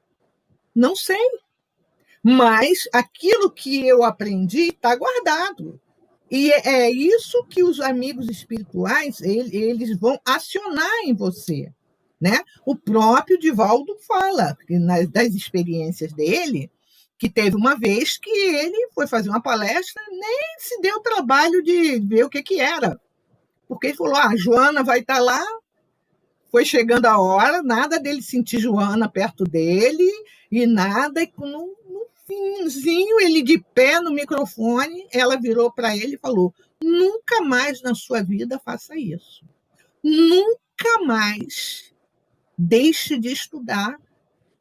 Não sei. Mas aquilo que eu aprendi está guardado. E é isso que os amigos espirituais eles vão acionar em você. Né? O próprio Divaldo fala das experiências dele, que teve uma vez que ele foi fazer uma palestra, nem se deu o trabalho de ver o que era. Porque ele falou, Joana vai estar lá, foi chegando a hora, nada dele sentir Joana perto dele, e nada, e no finzinho, ele de pé no microfone, ela virou para ele e falou, nunca mais na sua vida faça isso. Nunca mais deixe de estudar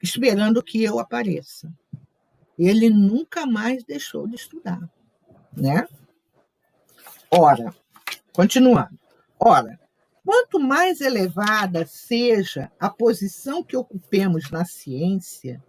esperando que eu apareça. Ele nunca mais deixou de estudar. Né? Ora, continuando. Ora, quanto mais elevada seja a posição que ocupemos na ciência,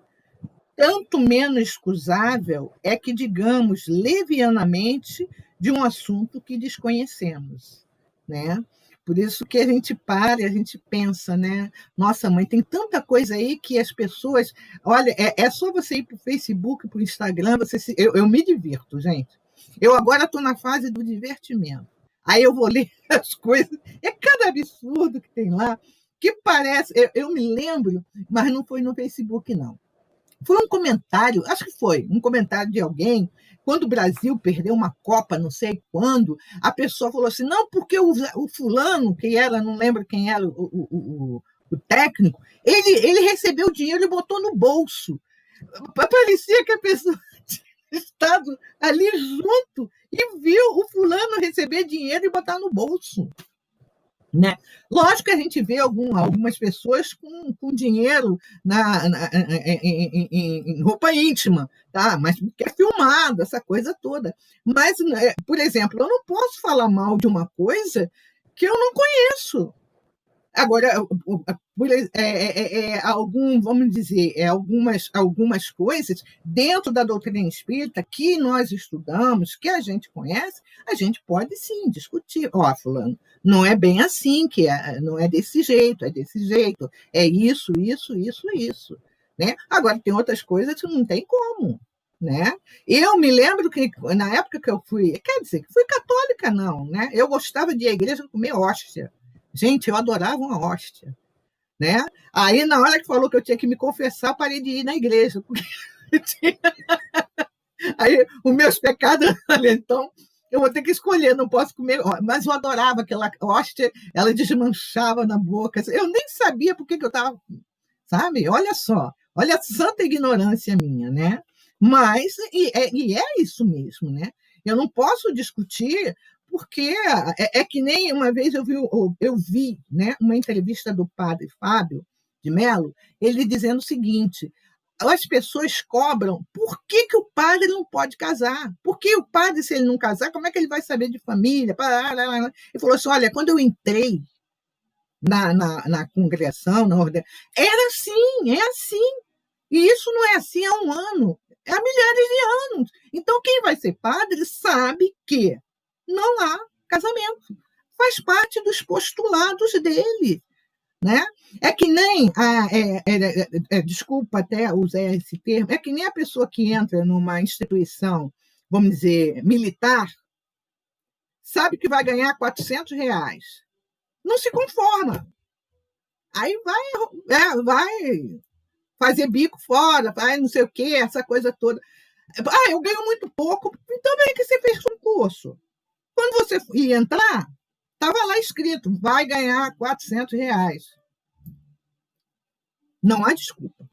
tanto menos excusável é que digamos levianamente de um assunto que desconhecemos. Né? Por isso que a gente para e a gente pensa, né? Nossa, mãe, tem tanta coisa aí que as pessoas... Olha, é só você ir para o Facebook, para o Instagram, eu me divirto, gente. Eu agora estou na fase do divertimento. Aí eu vou ler as coisas, é cada absurdo que tem lá, que parece... Eu me lembro, mas não foi no Facebook, não. Foi um comentário, acho que foi, um comentário de alguém, quando o Brasil perdeu uma Copa, não sei quando, a pessoa falou assim, não, porque o fulano, que era, não lembro quem era o técnico, ele recebeu o dinheiro e botou no bolso. Parecia que a pessoa estado ali junto e viu o fulano receber dinheiro e botar no bolso. Né? Lógico que a gente vê algumas pessoas com dinheiro em roupa íntima, tá? Mas que é filmado, essa coisa toda. Mas, por exemplo, eu não posso falar mal de uma coisa que eu não conheço. Agora, vamos dizer, algumas coisas dentro da doutrina espírita que nós estudamos, que a gente conhece, a gente pode sim discutir. Ó, fulano, não é bem assim, não é desse jeito, é desse jeito, é isso, isso. Né? Agora, tem outras coisas que não tem como. Né? Eu me lembro que, na época que eu fui, quer dizer, que fui católica, não, né? Eu gostava de ir à igreja comer hóstia. Gente, eu adorava uma hóstia, né? Aí, na hora que falou que eu tinha que me confessar, parei de ir na igreja. Porque aí, os meus pecados, então, eu vou ter que escolher, não posso comer. Mas eu adorava aquela hóstia, ela desmanchava na boca. Eu nem sabia por que eu estava, sabe? Olha só, olha a santa ignorância minha, né? Mas, e é isso mesmo, né? Eu não posso discutir, porque é que nem uma vez eu vi, né, uma entrevista do padre Fábio de Mello, ele dizendo o seguinte: as pessoas cobram por que o padre não pode casar? Porque o padre, se ele não casar, como é que ele vai saber de família? Ele falou assim: olha, quando eu entrei na congregação, na ordem, era assim, é assim. E isso não é assim há um ano, é há milhares de anos. Então, quem vai ser padre sabe que não há casamento. Faz parte dos postulados dele. Né? É que nem, desculpa até usar esse termo, é que nem a pessoa que entra numa instituição, vamos dizer, militar, sabe que vai ganhar R$400. Não se conforma. Aí vai fazer bico fora, vai não sei o quê, essa coisa toda. Eu ganho muito pouco, então bem que você fez um curso. Quando você ia entrar, estava lá escrito, vai ganhar R$400. Não há desculpa.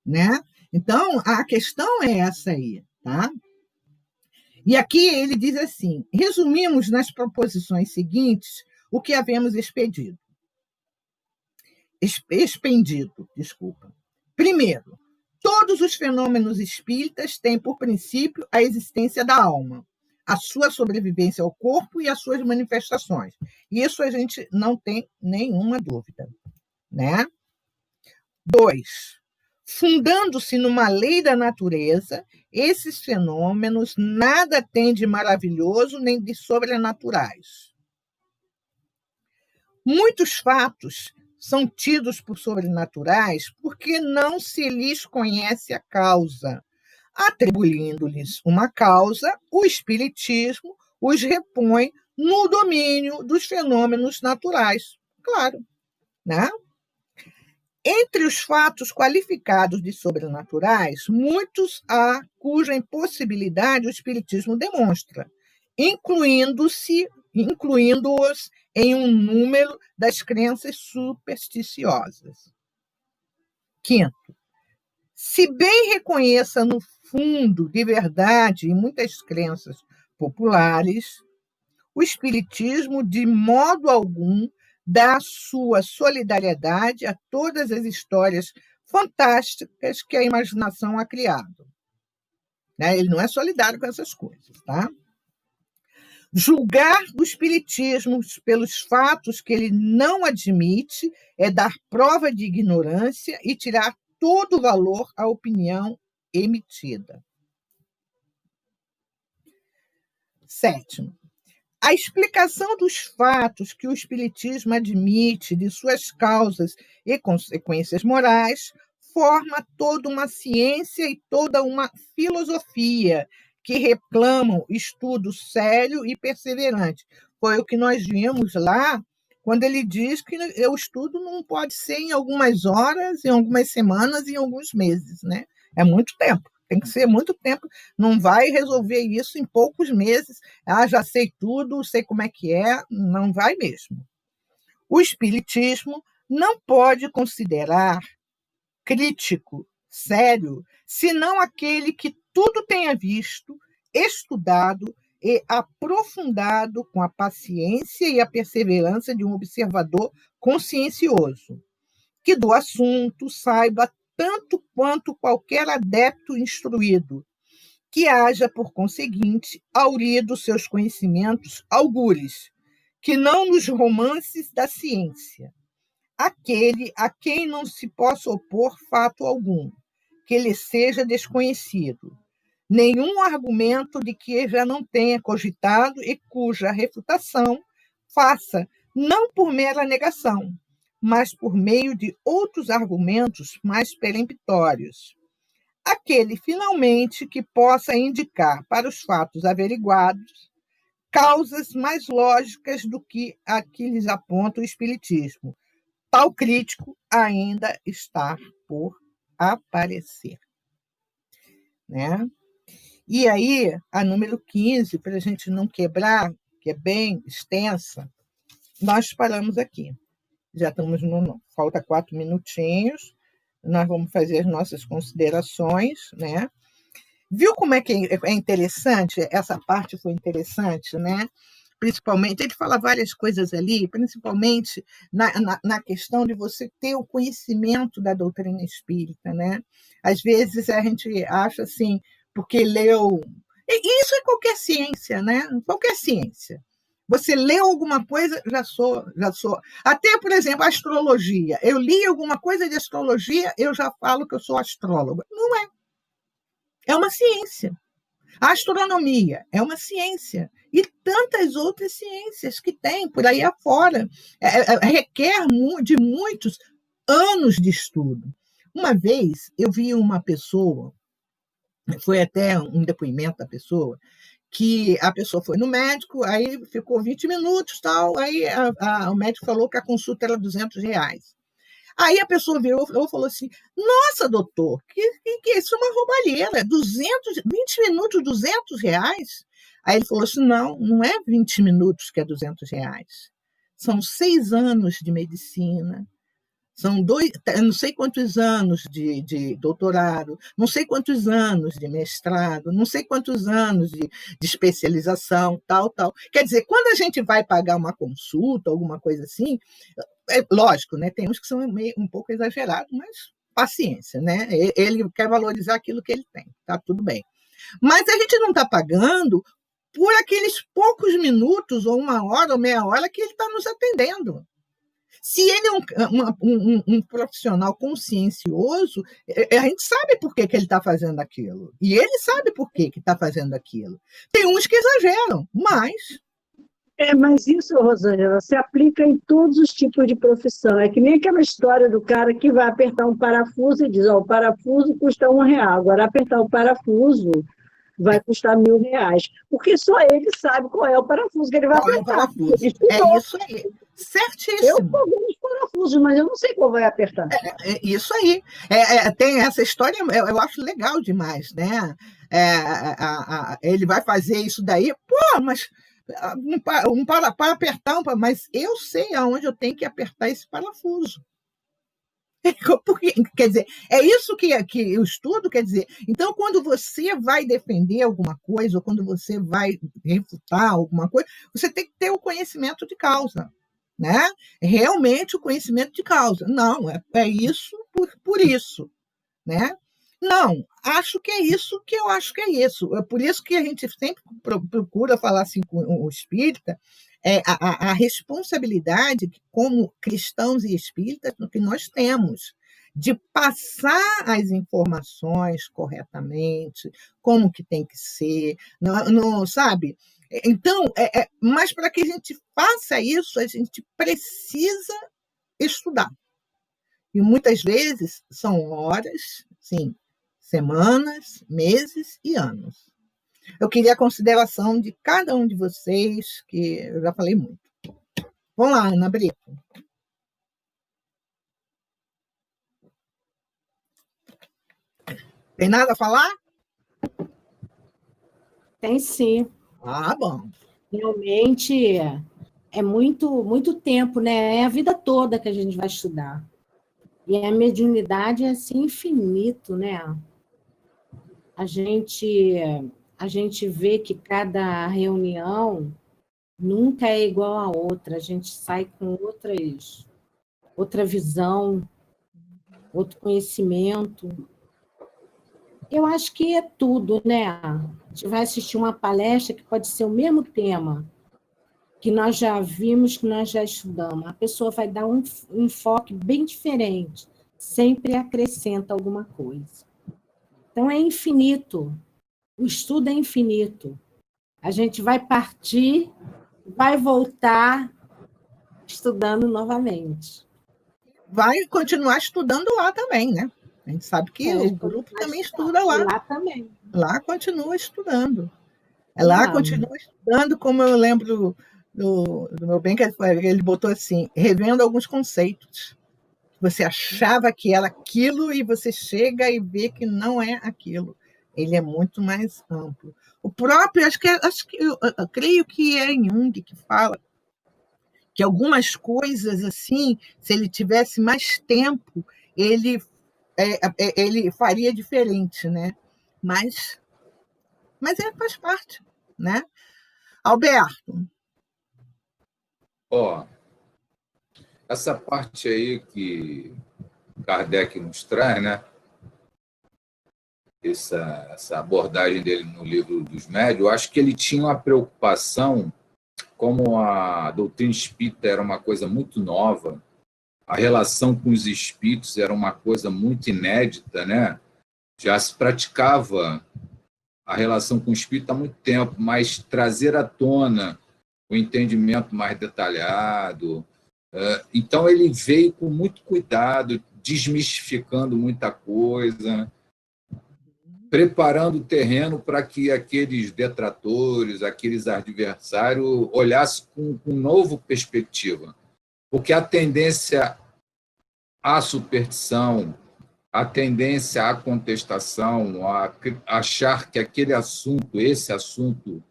Né? Então, a questão é essa aí. Tá? E aqui ele diz assim: resumimos nas proposições seguintes o que havemos expendido. Primeiro, todos os fenômenos espíritas têm por princípio a existência da alma, a sua sobrevivência ao corpo e as suas manifestações. Isso a gente não tem nenhuma dúvida. Né? 2. Fundando-se numa lei da natureza, esses fenômenos nada têm de maravilhoso nem de sobrenaturais. Muitos fatos são tidos por sobrenaturais porque não se lhes conhece a causa. Atribuindo-lhes uma causa, o espiritismo os repõe no domínio dos fenômenos naturais. Claro, né? Entre os fatos qualificados de sobrenaturais, muitos há cuja impossibilidade o espiritismo demonstra, incluindo-os em um número das crenças supersticiosas. 5º, se bem reconheça no fundo de verdade em muitas crenças populares, o espiritismo de modo algum dá sua solidariedade a todas as histórias fantásticas que a imaginação ha criado. Né? Ele não é solidário com essas coisas. Tá? Julgar o espiritismo pelos fatos que ele não admite é dar prova de ignorância e tirar todo o valor à opinião emitida. 7º, a explicação dos fatos que o espiritismo admite de suas causas e consequências morais forma toda uma ciência e toda uma filosofia que reclamam estudo sério e perseverante. Foi o que nós vimos lá, quando ele diz que o estudo não pode ser em algumas horas, em algumas semanas, em alguns meses. Né? É muito tempo. Tem que ser muito tempo, não vai resolver isso em poucos meses. Já sei tudo, sei como é que é, não vai mesmo. O espiritismo não pode considerar crítico sério, senão aquele que tudo tenha visto, estudado e aprofundado com a paciência e a perseverança de um observador consciencioso, que do assunto saiba tanto quanto qualquer adepto instruído, que haja, por conseguinte, aurido seus conhecimentos algures, que não nos romances da ciência, aquele a quem não se possa opor fato algum, que lhe seja desconhecido, nenhum argumento de que já não tenha cogitado e cuja refutação faça não por mera negação, mas por meio de outros argumentos mais peremptórios. Aquele, finalmente, que possa indicar para os fatos averiguados causas mais lógicas do que a que lhes aponta o Espiritismo. Tal crítico ainda está por aparecer. Né? E aí, a número 15, para a gente não quebrar, que é bem extensa, nós paramos aqui. Já estamos falta 4 minutinhos, nós vamos fazer as nossas considerações, né? Viu como é que é interessante? Essa parte foi interessante, né? Principalmente, ele fala várias coisas ali, principalmente na questão de você ter o conhecimento da doutrina espírita, né? Às vezes a gente acha assim, porque leu... E isso é qualquer ciência, né? Qualquer ciência. Você leu alguma coisa, já sou. Até, por exemplo, a astrologia. Eu li alguma coisa de astrologia, eu já falo que eu sou astróloga. Não é. É uma ciência. A astronomia é uma ciência. E tantas outras ciências que tem por aí afora. Requer de muitos anos de estudo. Uma vez, eu vi uma pessoa, foi até um depoimento da pessoa, que a pessoa foi no médico, aí ficou 20 minutos, tal, aí o médico falou que a consulta era R$200. Aí a pessoa virou e falou assim, nossa, doutor, que isso é uma roubalheira, 20 minutos, R$200? Aí ele falou assim, não é 20 minutos que é R$200, são 6 anos de medicina, são não sei quantos anos de doutorado, não sei quantos anos de mestrado, não sei quantos anos de especialização, tal. Quer dizer, quando a gente vai pagar uma consulta, alguma coisa assim, lógico, né, tem uns que são um pouco exagerados, mas paciência, né? Ele quer valorizar aquilo que ele tem, tá tudo bem. Mas a gente não está pagando por aqueles poucos minutos, ou 1 hora, ou meia hora, que ele está nos atendendo. Se ele é um profissional consciencioso, a gente sabe por que ele está fazendo aquilo. E ele sabe por que está fazendo aquilo. Tem uns que exageram, mas... Mas isso, Rosângela, se aplica em todos os tipos de profissão. É que nem aquela história do cara que vai apertar um parafuso e diz, o parafuso custa R$1. Agora, apertar o parafuso vai custar R$1.000. Porque só ele sabe qual é o parafuso que ele vai apertar. É isso aí. Certíssimo. Eu estou vendo os parafusos, mas eu não sei qual vai apertar. É isso aí. Tem essa história, eu acho legal demais, né? Ele vai fazer isso daí, mas para apertar, mas eu sei aonde eu tenho que apertar esse parafuso. Porque, quer dizer, é isso que eu estudo, quer dizer, então quando você vai defender alguma coisa, ou quando você vai refutar alguma coisa, você tem que ter o conhecimento de causa, né? Realmente o conhecimento de causa. Não, é isso por isso, né? Não, acho que é isso que eu acho que é isso. É por isso que a gente sempre procura falar assim com o espírita, a responsabilidade como cristãos e espíritas que nós temos de passar as informações corretamente, como que tem que ser, não sabe? Então, mas para que a gente faça isso, a gente precisa estudar. E muitas vezes são horas, sim, semanas, meses e anos. Eu queria a consideração de cada um de vocês, que eu já falei muito. Vamos lá, Ana Brito. Tem nada a falar? Tem sim. Bom. Realmente é muito tempo, né? É a vida toda que a gente vai estudar. E a mediunidade é assim infinito, né? a gente, a gente vê que cada reunião nunca é igual a outra, a gente sai com outra visão, outro conhecimento. Eu acho que é tudo, né? A gente vai assistir uma palestra que pode ser o mesmo tema, que nós já vimos, que nós já estudamos. A pessoa vai dar um enfoque bem diferente, sempre acrescenta alguma coisa. Então, é infinito. O estudo é infinito. A gente vai partir, vai voltar estudando novamente. Vai continuar estudando lá também, né? A gente sabe que o grupo também estuda lá. Lá também. Lá continua estudando. Lá continua estudando, como eu lembro do meu bem, que ele botou assim, revendo alguns conceitos. Você achava que era aquilo e você chega e vê que não é aquilo. Ele é muito mais amplo. O próprio, eu creio que é Jung que fala que algumas coisas, assim, se ele tivesse mais tempo, ele faria diferente, né? Mas faz parte, né? Alberto. Essa parte aí que Kardec nos traz, né? Essa abordagem dele no livro dos Médiuns, eu acho que ele tinha uma preocupação, como a doutrina espírita era uma coisa muito nova, a relação com os espíritos era uma coisa muito inédita, né? Já se praticava a relação com o espírito há muito tempo, mas trazer à tona o entendimento mais detalhado. Então, ele veio com muito cuidado, desmistificando muita coisa, preparando o terreno para que aqueles detratores, aqueles adversários, olhassem com nova perspectiva. Porque a tendência à superstição, a tendência à contestação, a achar que esse assunto,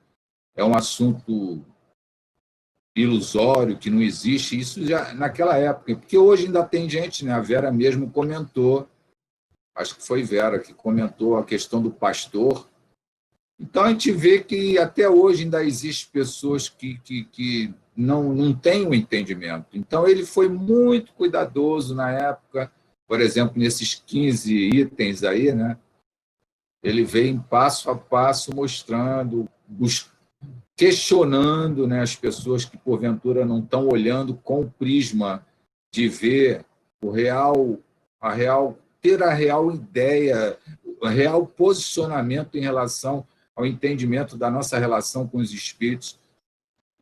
é um assunto ilusório, que não existe, isso já naquela época. Porque hoje ainda tem gente, né? A Vera mesmo comentou, acho que foi Vera que comentou a questão do pastor. Então, a gente vê que até hoje ainda existem pessoas que não têm o entendimento. Então, ele foi muito cuidadoso na época, por exemplo, nesses 15 itens aí, né? Ele vem passo a passo mostrando, questionando, né, as pessoas que, porventura, não estão olhando com o prisma de ver ter a real ideia, o real posicionamento em relação ao entendimento da nossa relação com os espíritos.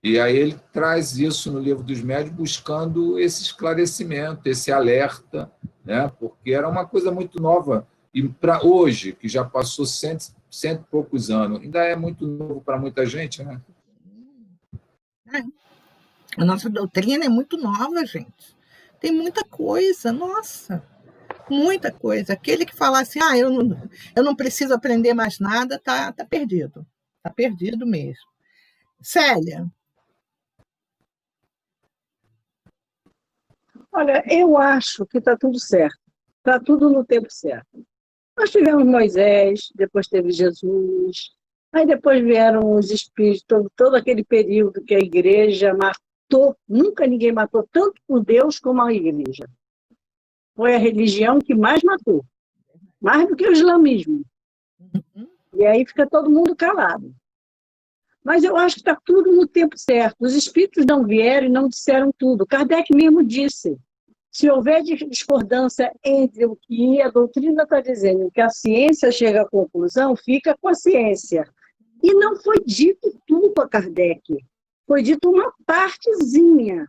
E aí ele traz isso no Livro dos Médiuns, buscando esse esclarecimento, esse alerta, né? Porque era uma coisa muito nova. E para hoje, que já passou cento e poucos anos, ainda é muito novo para muita gente, né? A nossa doutrina é muito nova, gente. Tem muita coisa, nossa, muita coisa. Aquele que falar assim, eu não preciso aprender mais nada, tá perdido. Está perdido mesmo. Célia. Olha, eu acho que está tudo certo. Está tudo no tempo certo. Nós tivemos Moisés, depois teve Jesus, aí depois vieram os espíritos, todo aquele período que a igreja matou, nunca ninguém matou tanto por Deus como a igreja. Foi a religião que mais matou, mais do que o islamismo. E aí fica todo mundo calado. Mas eu acho que está tudo no tempo certo. Os espíritos não vieram e não disseram tudo. Kardec mesmo disse, se houver discordância entre o que a doutrina está dizendo, que a ciência chega à conclusão, fica com a ciência. E não foi dito tudo a Kardec. Foi dito uma partezinha.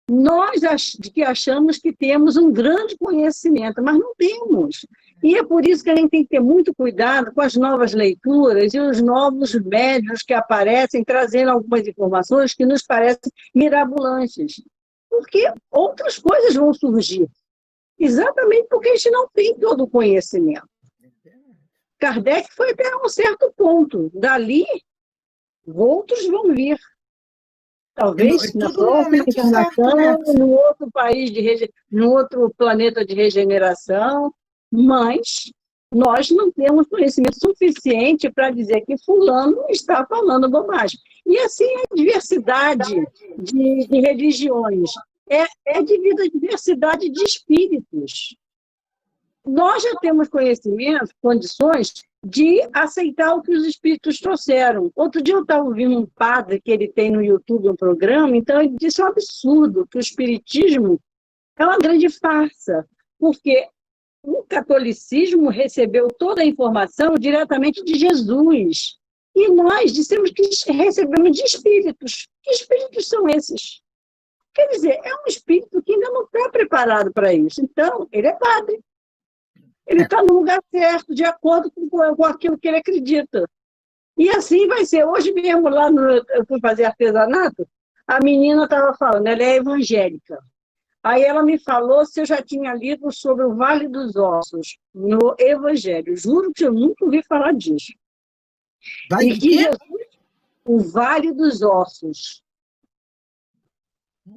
Nós que achamos que temos um grande conhecimento, mas não temos. E é por isso que a gente tem que ter muito cuidado com as novas leituras e os novos médiuns que aparecem, trazendo algumas informações que nos parecem mirabolantes. Porque outras coisas vão surgir. Exatamente porque a gente não tem todo o conhecimento. Kardec foi até um certo ponto. Dali, outros vão vir. Talvez na próxima encarnação, num outro país, num outro planeta de regeneração, mas nós não temos conhecimento suficiente para dizer que fulano está falando bobagem. E assim é a diversidade de religiões, é devido à diversidade de espíritos. Nós já temos conhecimento, condições de aceitar o que os espíritos trouxeram. Outro dia eu estava ouvindo um padre que ele tem no YouTube um programa, então ele disse um absurdo, que o espiritismo é uma grande farsa, porque o catolicismo recebeu toda a informação diretamente de Jesus. E nós dissemos que recebemos de espíritos. Que espíritos são esses? Quer dizer, é um espírito que ainda não está preparado para isso. Então, ele é padre. Ele está no lugar certo, de acordo com aquilo que ele acredita. E assim vai ser. Hoje mesmo, eu fui fazer artesanato, a menina estava falando, ela é evangélica. Aí ela me falou se eu já tinha lido sobre o Vale dos no Evangelho. Juro que eu nunca ouvi falar disso. Vale e que Jesus, o Vale dos Ossos.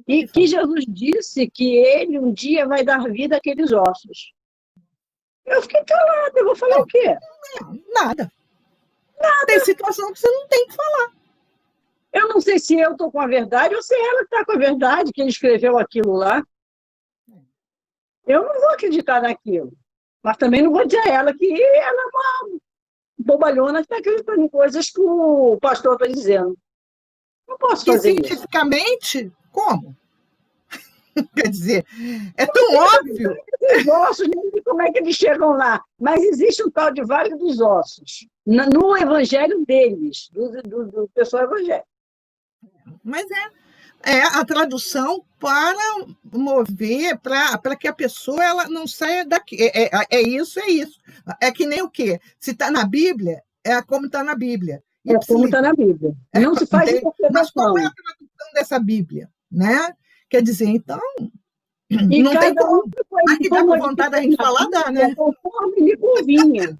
E que Jesus disse que ele um dia vai dar vida àqueles ossos. Eu fiquei calada, eu vou falar o quê? Nada. Tem situação que você não tem que falar. Eu não sei se eu estou com a verdade ou se ela está com a verdade, que ele escreveu aquilo lá. Eu não vou acreditar naquilo. Mas também não vou dizer a ela que ela é uma bobalhona que está acreditando em coisas que o pastor está dizendo. Não posso fazer isso. Cientificamente, como? Quer dizer, é tão óbvio. Os ossos, nem sei como é que eles chegam lá. Mas existe um tal de Vale dos Ossos. No evangelho deles, do pessoal evangélico. Mas é a tradução para mover, para que a pessoa ela não saia daqui. É isso. É que nem o quê? Se está na Bíblia, é como está na Bíblia. É como está na Bíblia. Não se faz interpretação. Mas qual é a tradução dessa Bíblia? Né? Quer dizer, então, e não tem como. Aqui dá com vontade da gente falar, dá, né? Conforme lhe convinha.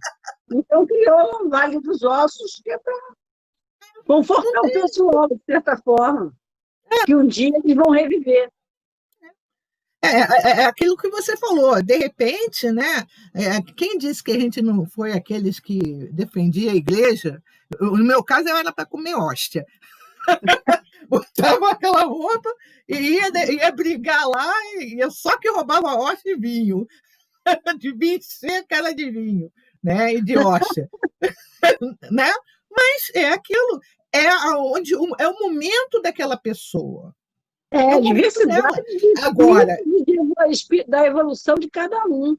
Então, criou o Vale dos Ossos, que é para confortar o pessoal, de certa forma, que um dia eles vão reviver. É aquilo que você falou. De repente, né? Quem disse que a gente não foi aqueles que defendia a igreja? No meu caso, eu era para comer hóstia. Botava aquela roupa e ia brigar lá, e eu só que roubava hóstia e vinho. De vinho seco, era de vinho, né? E de hóstia. Né? Mas é aquilo, é o momento daquela pessoa. É diversidade agora da evolução de cada um.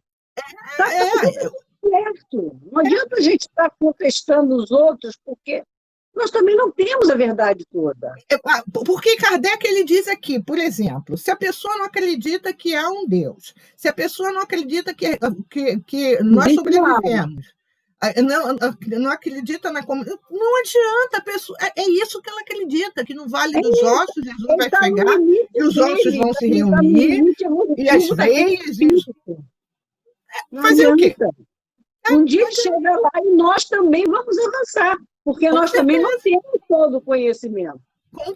Certo. Não adianta a gente estar contestando os outros, porque nós também não temos a verdade toda. Porque Kardec ele diz aqui, por exemplo, se a pessoa não acredita que há um Deus, se a pessoa não acredita que nós sobrevivemos, não acredita na comunidade, não adianta, a pessoa, é isso que ela acredita, que no Vale dos Ossos Jesus vai chegar, e os ossos vão se reunir, e as veias... Fazer o quê? Um dia chega lá e nós também vamos avançar, porque nós também não temos todo o conhecimento. Com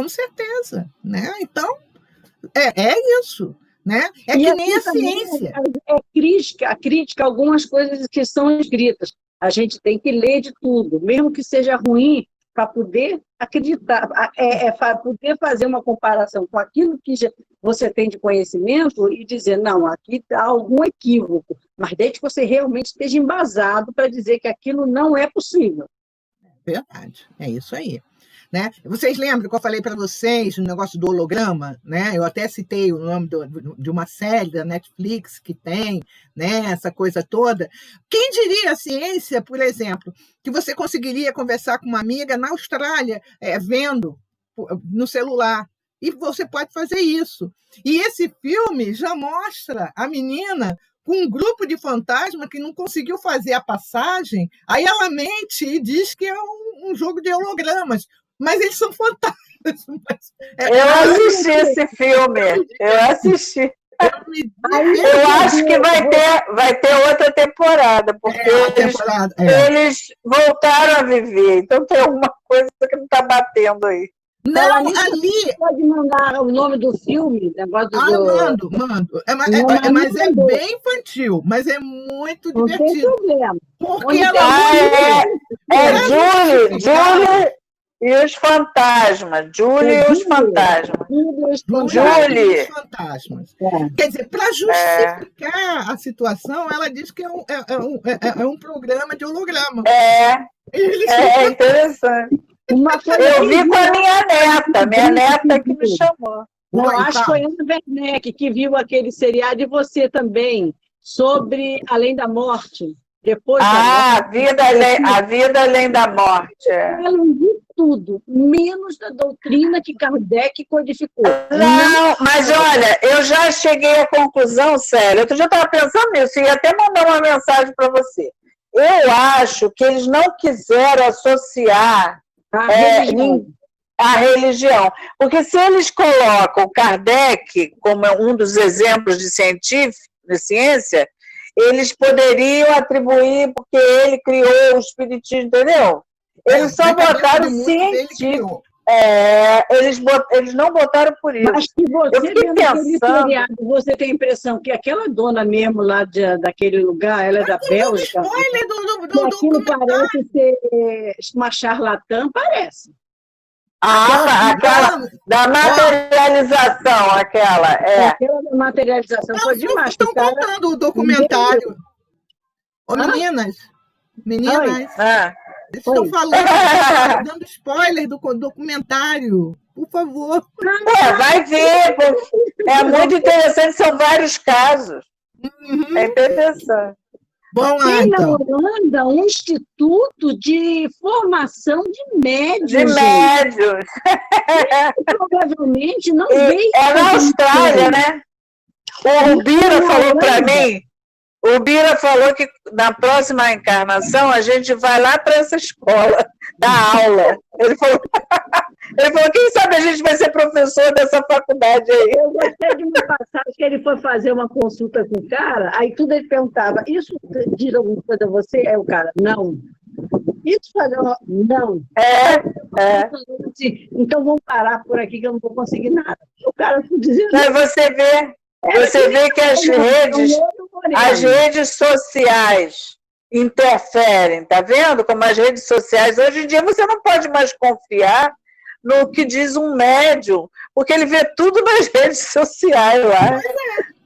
certeza. Né? Então, é isso. Né? É que nem a ciência. A crítica a algumas coisas que são escritas. A gente tem que ler de tudo, mesmo que seja ruim, para poder acreditar, para poder fazer uma comparação com aquilo que você tem de conhecimento e dizer, não, aqui está algum equívoco, mas desde que você realmente esteja embasado para dizer que aquilo não é possível. Verdade, é isso aí. Né? Vocês lembram que eu falei para vocês o negócio do holograma? Né? Eu até citei o nome de uma série da Netflix que tem, né, essa coisa toda. Quem diria a ciência, por exemplo, que você conseguiria conversar com uma amiga na Austrália, vendo no celular? E você pode fazer isso. E esse filme já mostra a menina com um grupo de fantasma que não conseguiu fazer a passagem, aí ela mente e diz que é um jogo de hologramas. Mas eles são fantásticos. Eu assisti esse filme. Eu assisti. Eu acho que vai ter outra temporada, porque eles voltaram a viver. Então tem alguma coisa que não está batendo aí. Não, ali... Pode mandar o nome do filme? Mando. Mas é bem infantil, mas é muito divertido. Não tem problema. Porque ela... Julie e os fantasmas. Julie e os fantasmas. Julie e os fantasmas. Quer dizer, para justificar a situação, ela diz que é um programa de holograma. É interessante. Eu vi com a minha neta que me chamou. Não, acho que foi a Ana Werneck que viu aquele seriado, e você também, sobre Além da Morte. Depois a vida além da morte. Falam de tudo, menos da doutrina que Kardec codificou. Não, mas olha, eu já cheguei à conclusão, Célia, outro dia eu estava pensando nisso, e ia até mandar uma mensagem para você. Eu acho que eles não quiseram associar a religião. Porque se eles colocam Kardec como um dos exemplos de ciência, eles poderiam atribuir porque ele criou o espiritismo, entendeu? Eles só botaram científico. Eles não botaram por isso. Mas se você pensando... você tem a impressão que aquela dona mesmo lá daquele lugar, ela é da Bélgica, aquilo parece ser uma charlatã, parece. Aquela da materialização, aquela da materialização foi demais. Estão contando o documentário. Ô, meninas, estão falando, dando spoiler do documentário. Por favor. Vai ver. É muito interessante, são vários casos. É interessante. Bom, tem na Holanda um instituto de formação de médios. Provavelmente não veio. É na Austrália, né? O Bira falou para mim. O Bira falou que na próxima encarnação a gente vai lá para essa escola dar aula. Ele falou, quem sabe a gente vai ser professor dessa faculdade aí. Eu gostei de uma passagem que ele foi fazer uma consulta com o cara, aí tudo ele perguntava, isso diz alguma coisa a você? Aí o cara, não. Isso faz não. Assim, então vamos parar por aqui que eu não vou conseguir nada. O cara dizendo. Mas você vê que as redes sociais interferem, tá vendo? Como as redes sociais, hoje em dia você não pode mais confiar no que diz um médium, porque ele vê tudo nas redes sociais lá.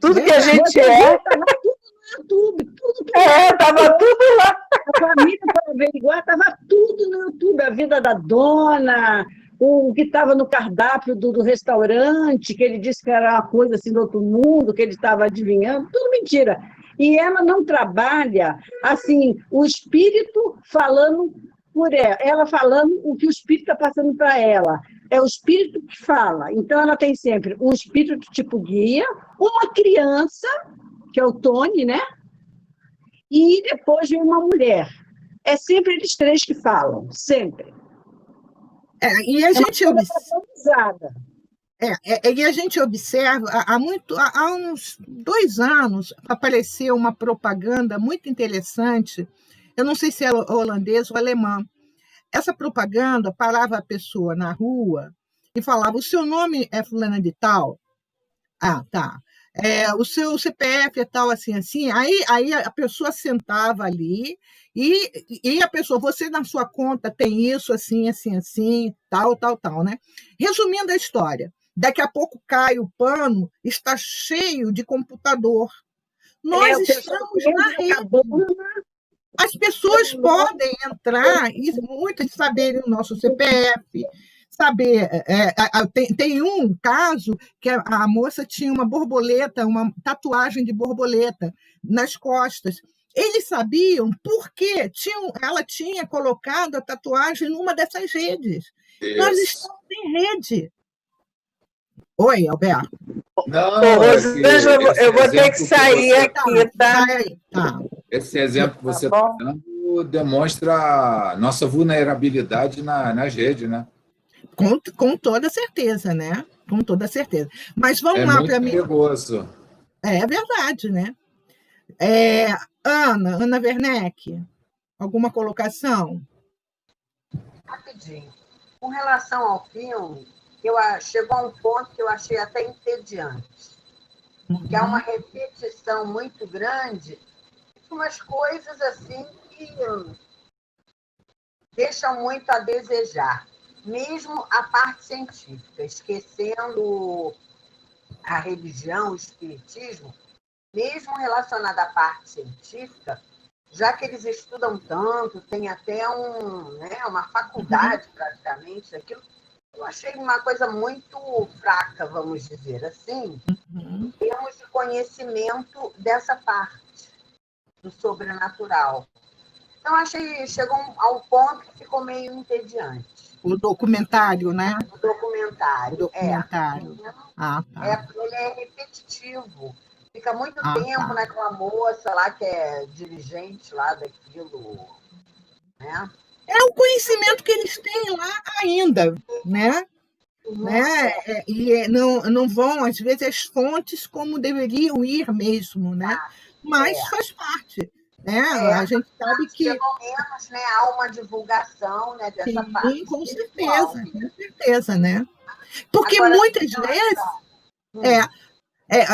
Tudo que a gente Estava tudo no YouTube, tudo. Estava tudo lá. A família, para averiguar, estava tudo no YouTube. A vida da dona, o que estava no cardápio do restaurante, que ele disse que era uma coisa assim do outro mundo, que ele estava adivinhando, tudo mentira. E ela não trabalha, assim, o espírito falando por ela falando o que o espírito está passando para ela. É o espírito que fala. Então, ela tem sempre um espírito tipo guia, uma criança, que é o Tony, né? E depois vem uma mulher. É sempre eles três que falam, sempre. E a gente e a gente observa, há uns 2 anos, apareceu uma propaganda muito interessante, eu não sei se é holandês ou alemã. Essa propaganda parava a pessoa na rua e falava, o seu nome é fulana de tal? Ah, tá. O seu CPF é tal, assim, assim. Aí a pessoa sentava ali e a pessoa, você na sua conta tem isso, assim, assim, assim, tal, tal, tal, né? Resumindo a história, daqui a pouco cai o pano, está cheio de computador. Nós estamos na rede. As pessoas podem entrar e muitas saberem o nosso CPF, saber. Tem um caso que a moça tinha uma borboleta, uma tatuagem de borboleta nas costas. Eles sabiam porque ela tinha colocado a tatuagem numa dessas redes. Isso. Nós estamos em rede. Oi, Alberto. Não, eu vou ter que sair aqui, tá? Tá. Esse exemplo que você está dando demonstra a nossa vulnerabilidade nas redes, né? Com toda certeza, né? Com toda certeza. Mas vamos lá para mim. É muito perigoso. É verdade, né? Ana Werneck, alguma colocação? Rapidinho. Com relação ao filme, chegou a um ponto que eu achei até entediante, porque há uma repetição muito grande, umas coisas assim que deixam muito a desejar, mesmo a parte científica, esquecendo a religião, o espiritismo, mesmo relacionada à parte científica, já que eles estudam tanto, tem até uma faculdade praticamente daquilo, eu achei uma coisa muito fraca, vamos dizer assim, em termos de conhecimento dessa parte do sobrenatural. Então, chegou ao ponto que ficou meio entediante. O documentário, né? O documentário. Tá. Ele é repetitivo. Fica muito tempo tá. naquela moça lá que é dirigente lá daquilo, né? É o conhecimento que eles têm lá ainda, né? E não vão, às vezes, as fontes como deveriam ir mesmo, né? Mas faz parte. Né? A gente sabe que... Pelo menos, né, há uma divulgação, né, dessa parte. Sim, com certeza, né? Porque agora, muitas vezes,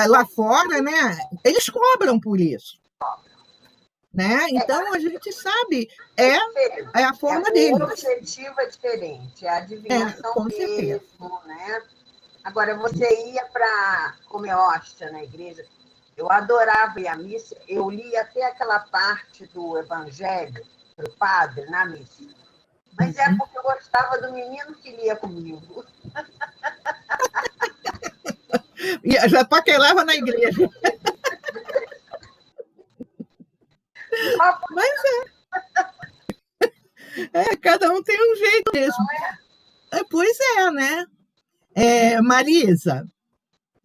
lá fora, né, eles cobram por isso. Né? Então, a gente sabe, é a forma deles. O objetivo é diferente, é a adivinhação mesmo, né? Agora, você ia para comer hóstia na igreja, eu adorava ir à missa, eu li até aquela parte do evangelho para o padre na missa. Mas é porque eu gostava do menino que lia comigo. E já paquerava na igreja. Mas cada um tem um jeito mesmo. Pois é, né? Marisa,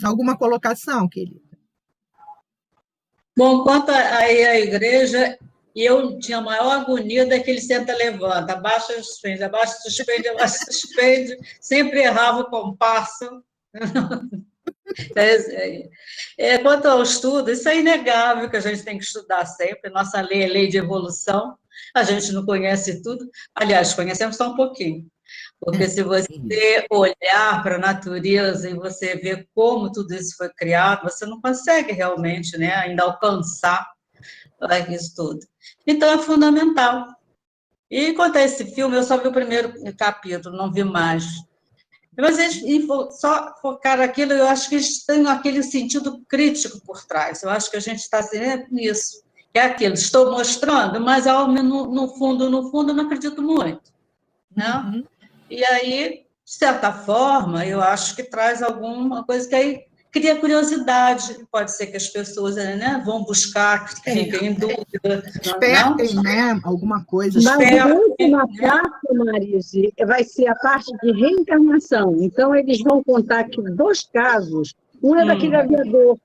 alguma colocação, querida? Bom, quanto aí à igreja, eu tinha a maior agonia daquele senta-levanta, abaixa, suspende, abaixa, suspende, abaixa, suspende, sempre errava o compasso. Quanto ao estudo, isso é inegável que a gente tem que estudar sempre, nossa lei é lei de evolução, a gente não conhece tudo, aliás, conhecemos só um pouquinho, porque se você olhar para a natureza e você ver como tudo isso foi criado, você não consegue realmente, né, ainda alcançar isso tudo. Então, é fundamental. E quanto a esse filme, eu só vi o primeiro capítulo, não vi mais. Mas eles só focaram aquilo, eu acho que eles têm aquele sentido crítico por trás. Eu acho que a gente está sempre nisso. É aquilo, estou mostrando, mas no fundo, não acredito muito. Né? E aí, de certa forma, eu acho que traz alguma coisa que aí cria curiosidade. Pode ser que as pessoas, né, vão buscar, que fiquem em dúvida. Despertem, né? Alguma coisa. Mas o última parte, Marise, vai ser a parte de reencarnação. Então, eles vão contar aqui 2 casos. Um é daquele aviador,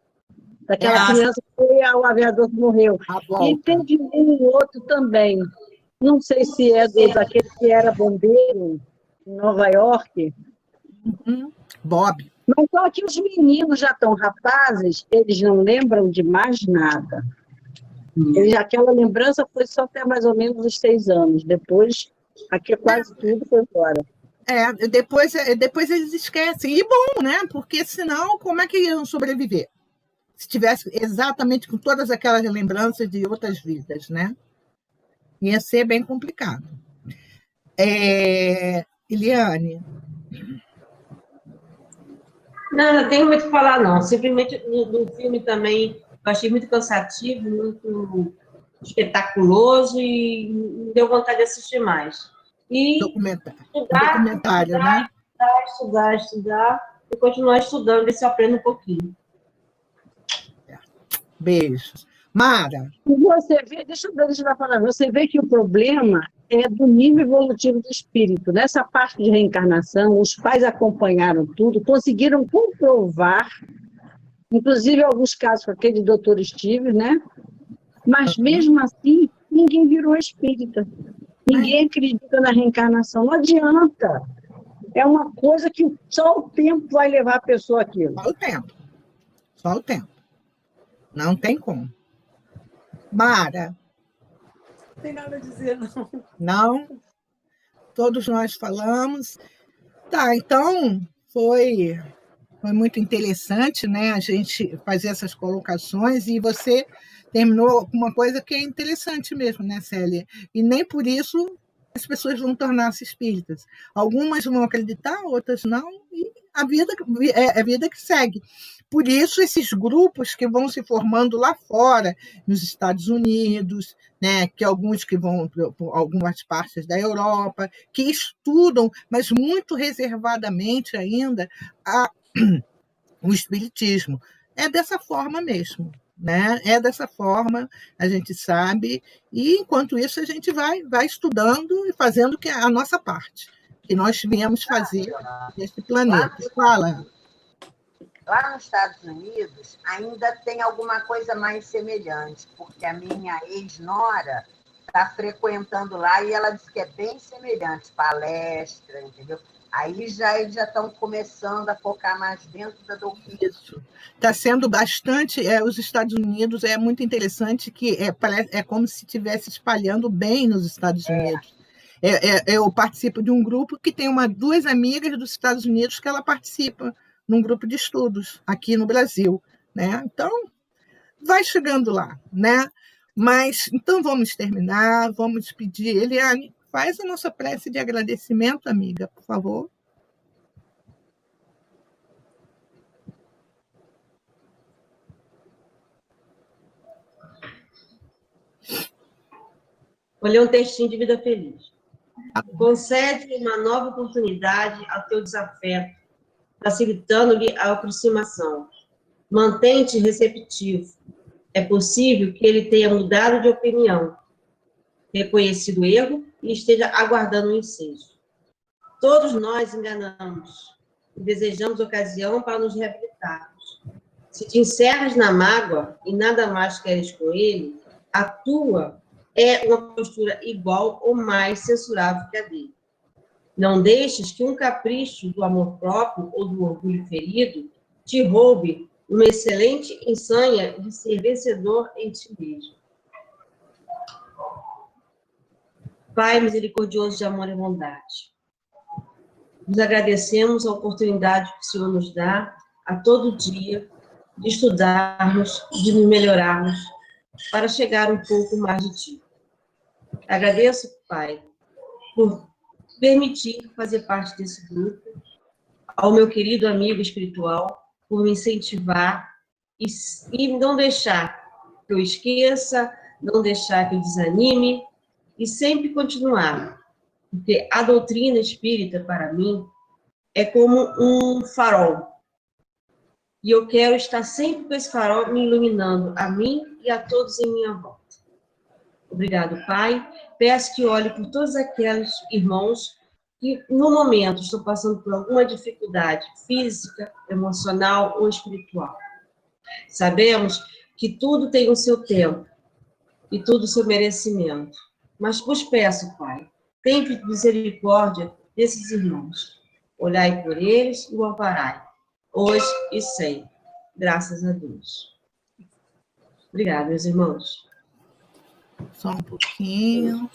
daquela criança que foi ao aviador que morreu. E teve um outro também. Não sei se é daquele que era bombeiro em Nova York. Bob. Mas só que os meninos já estão rapazes, eles não lembram de mais nada. Aquela lembrança foi só até mais ou menos os 6 anos. Depois, aqui quase tudo foi embora. Depois eles esquecem. E bom, né? Porque senão, como é que iam sobreviver? Se tivesse exatamente com todas aquelas lembranças de outras vidas, né? Ia ser bem complicado. Eliane? Não tenho muito o que falar, não. Simplesmente, no filme também, eu achei muito cansativo, muito espetaculoso e me deu vontade de assistir mais. E documentário, né? Estudar e continuar estudando, ver se eu aprendo um pouquinho. Beijos. Mara? Você vê, deixa eu falar, você vê que o problema é do nível evolutivo do espírito. Nessa parte de reencarnação, os pais acompanharam tudo, conseguiram comprovar, inclusive alguns casos com aquele doutor Steve, né? Mas mesmo assim, ninguém virou espírita. Ninguém acredita na reencarnação. Não adianta. É uma coisa que só o tempo vai levar a pessoa àquilo. Só o tempo. Não tem como. Mara? Não tem nada a dizer, não. Não? todos nós falamos. Tá, então foi muito interessante, né, a gente fazer essas colocações, e você terminou com uma coisa que é interessante mesmo, né, Célia? E nem por isso as pessoas vão tornar-se espíritas. Algumas vão acreditar, outras não, e a vida é a vida que segue. Por isso, esses grupos que vão se formando lá fora, nos Estados Unidos, né, que alguns que vão para algumas partes da Europa, que estudam, mas muito reservadamente ainda, o espiritismo. É dessa forma mesmo, né? É dessa forma, a gente sabe, e enquanto isso a gente vai estudando e fazendo a nossa parte, que nós viemos fazer nesse planeta. Fala. Lá nos Estados Unidos ainda tem alguma coisa mais semelhante, porque a minha ex-nora está frequentando lá e ela diz que é bem semelhante, palestra, entendeu? Aí eles já estão começando a focar mais dentro da doutrina. Isso. Está sendo bastante. Os Estados Unidos é muito interessante, que é como se estivesse espalhando bem nos Estados Unidos. Eu participo de um grupo que tem duas amigas dos Estados Unidos que ela participa num grupo de estudos aqui no Brasil, né? Então, vai chegando lá, né? Mas, então, vamos terminar, vamos pedir. Eliane, faz a nossa prece de agradecimento, amiga, por favor. Vou ler um textinho de Vida Feliz. Concede uma nova oportunidade ao teu desafeto, facilitando-lhe a aproximação. Mantém-te receptivo. É possível que ele tenha mudado de opinião, reconhecido o erro e esteja aguardando um ensejo. Todos nós enganamos e desejamos ocasião para nos reabilitarmos. Se te encerras na mágoa e nada mais queres com ele, a tua é uma postura igual ou mais censurável que a dele. Não deixes que um capricho do amor próprio ou do orgulho ferido te roube uma excelente ensanha de ser vencedor em ti mesmo. Pai misericordioso de amor e bondade, nos agradecemos a oportunidade que o Senhor nos dá a todo dia de estudarmos, de nos melhorarmos, para chegar um pouco mais de Ti. Agradeço, Pai, por permitir fazer parte desse grupo, ao meu querido amigo espiritual, por me incentivar e não deixar que eu esqueça, não deixar que eu desanime, e sempre continuar, porque a doutrina espírita, para mim, é como um farol, e eu quero estar sempre com esse farol me iluminando a mim e a todos em minha volta. Obrigado, Pai. Peço que olhe por todos aqueles irmãos que, no momento, estão passando por alguma dificuldade física, emocional ou espiritual. Sabemos que tudo tem o seu tempo e tudo o seu merecimento. Mas vos peço, Pai, tenha misericórdia desses irmãos. Olhai por eles e o amparai, hoje e sempre. Graças a Deus. Obrigada, meus irmãos. Só um pouquinho.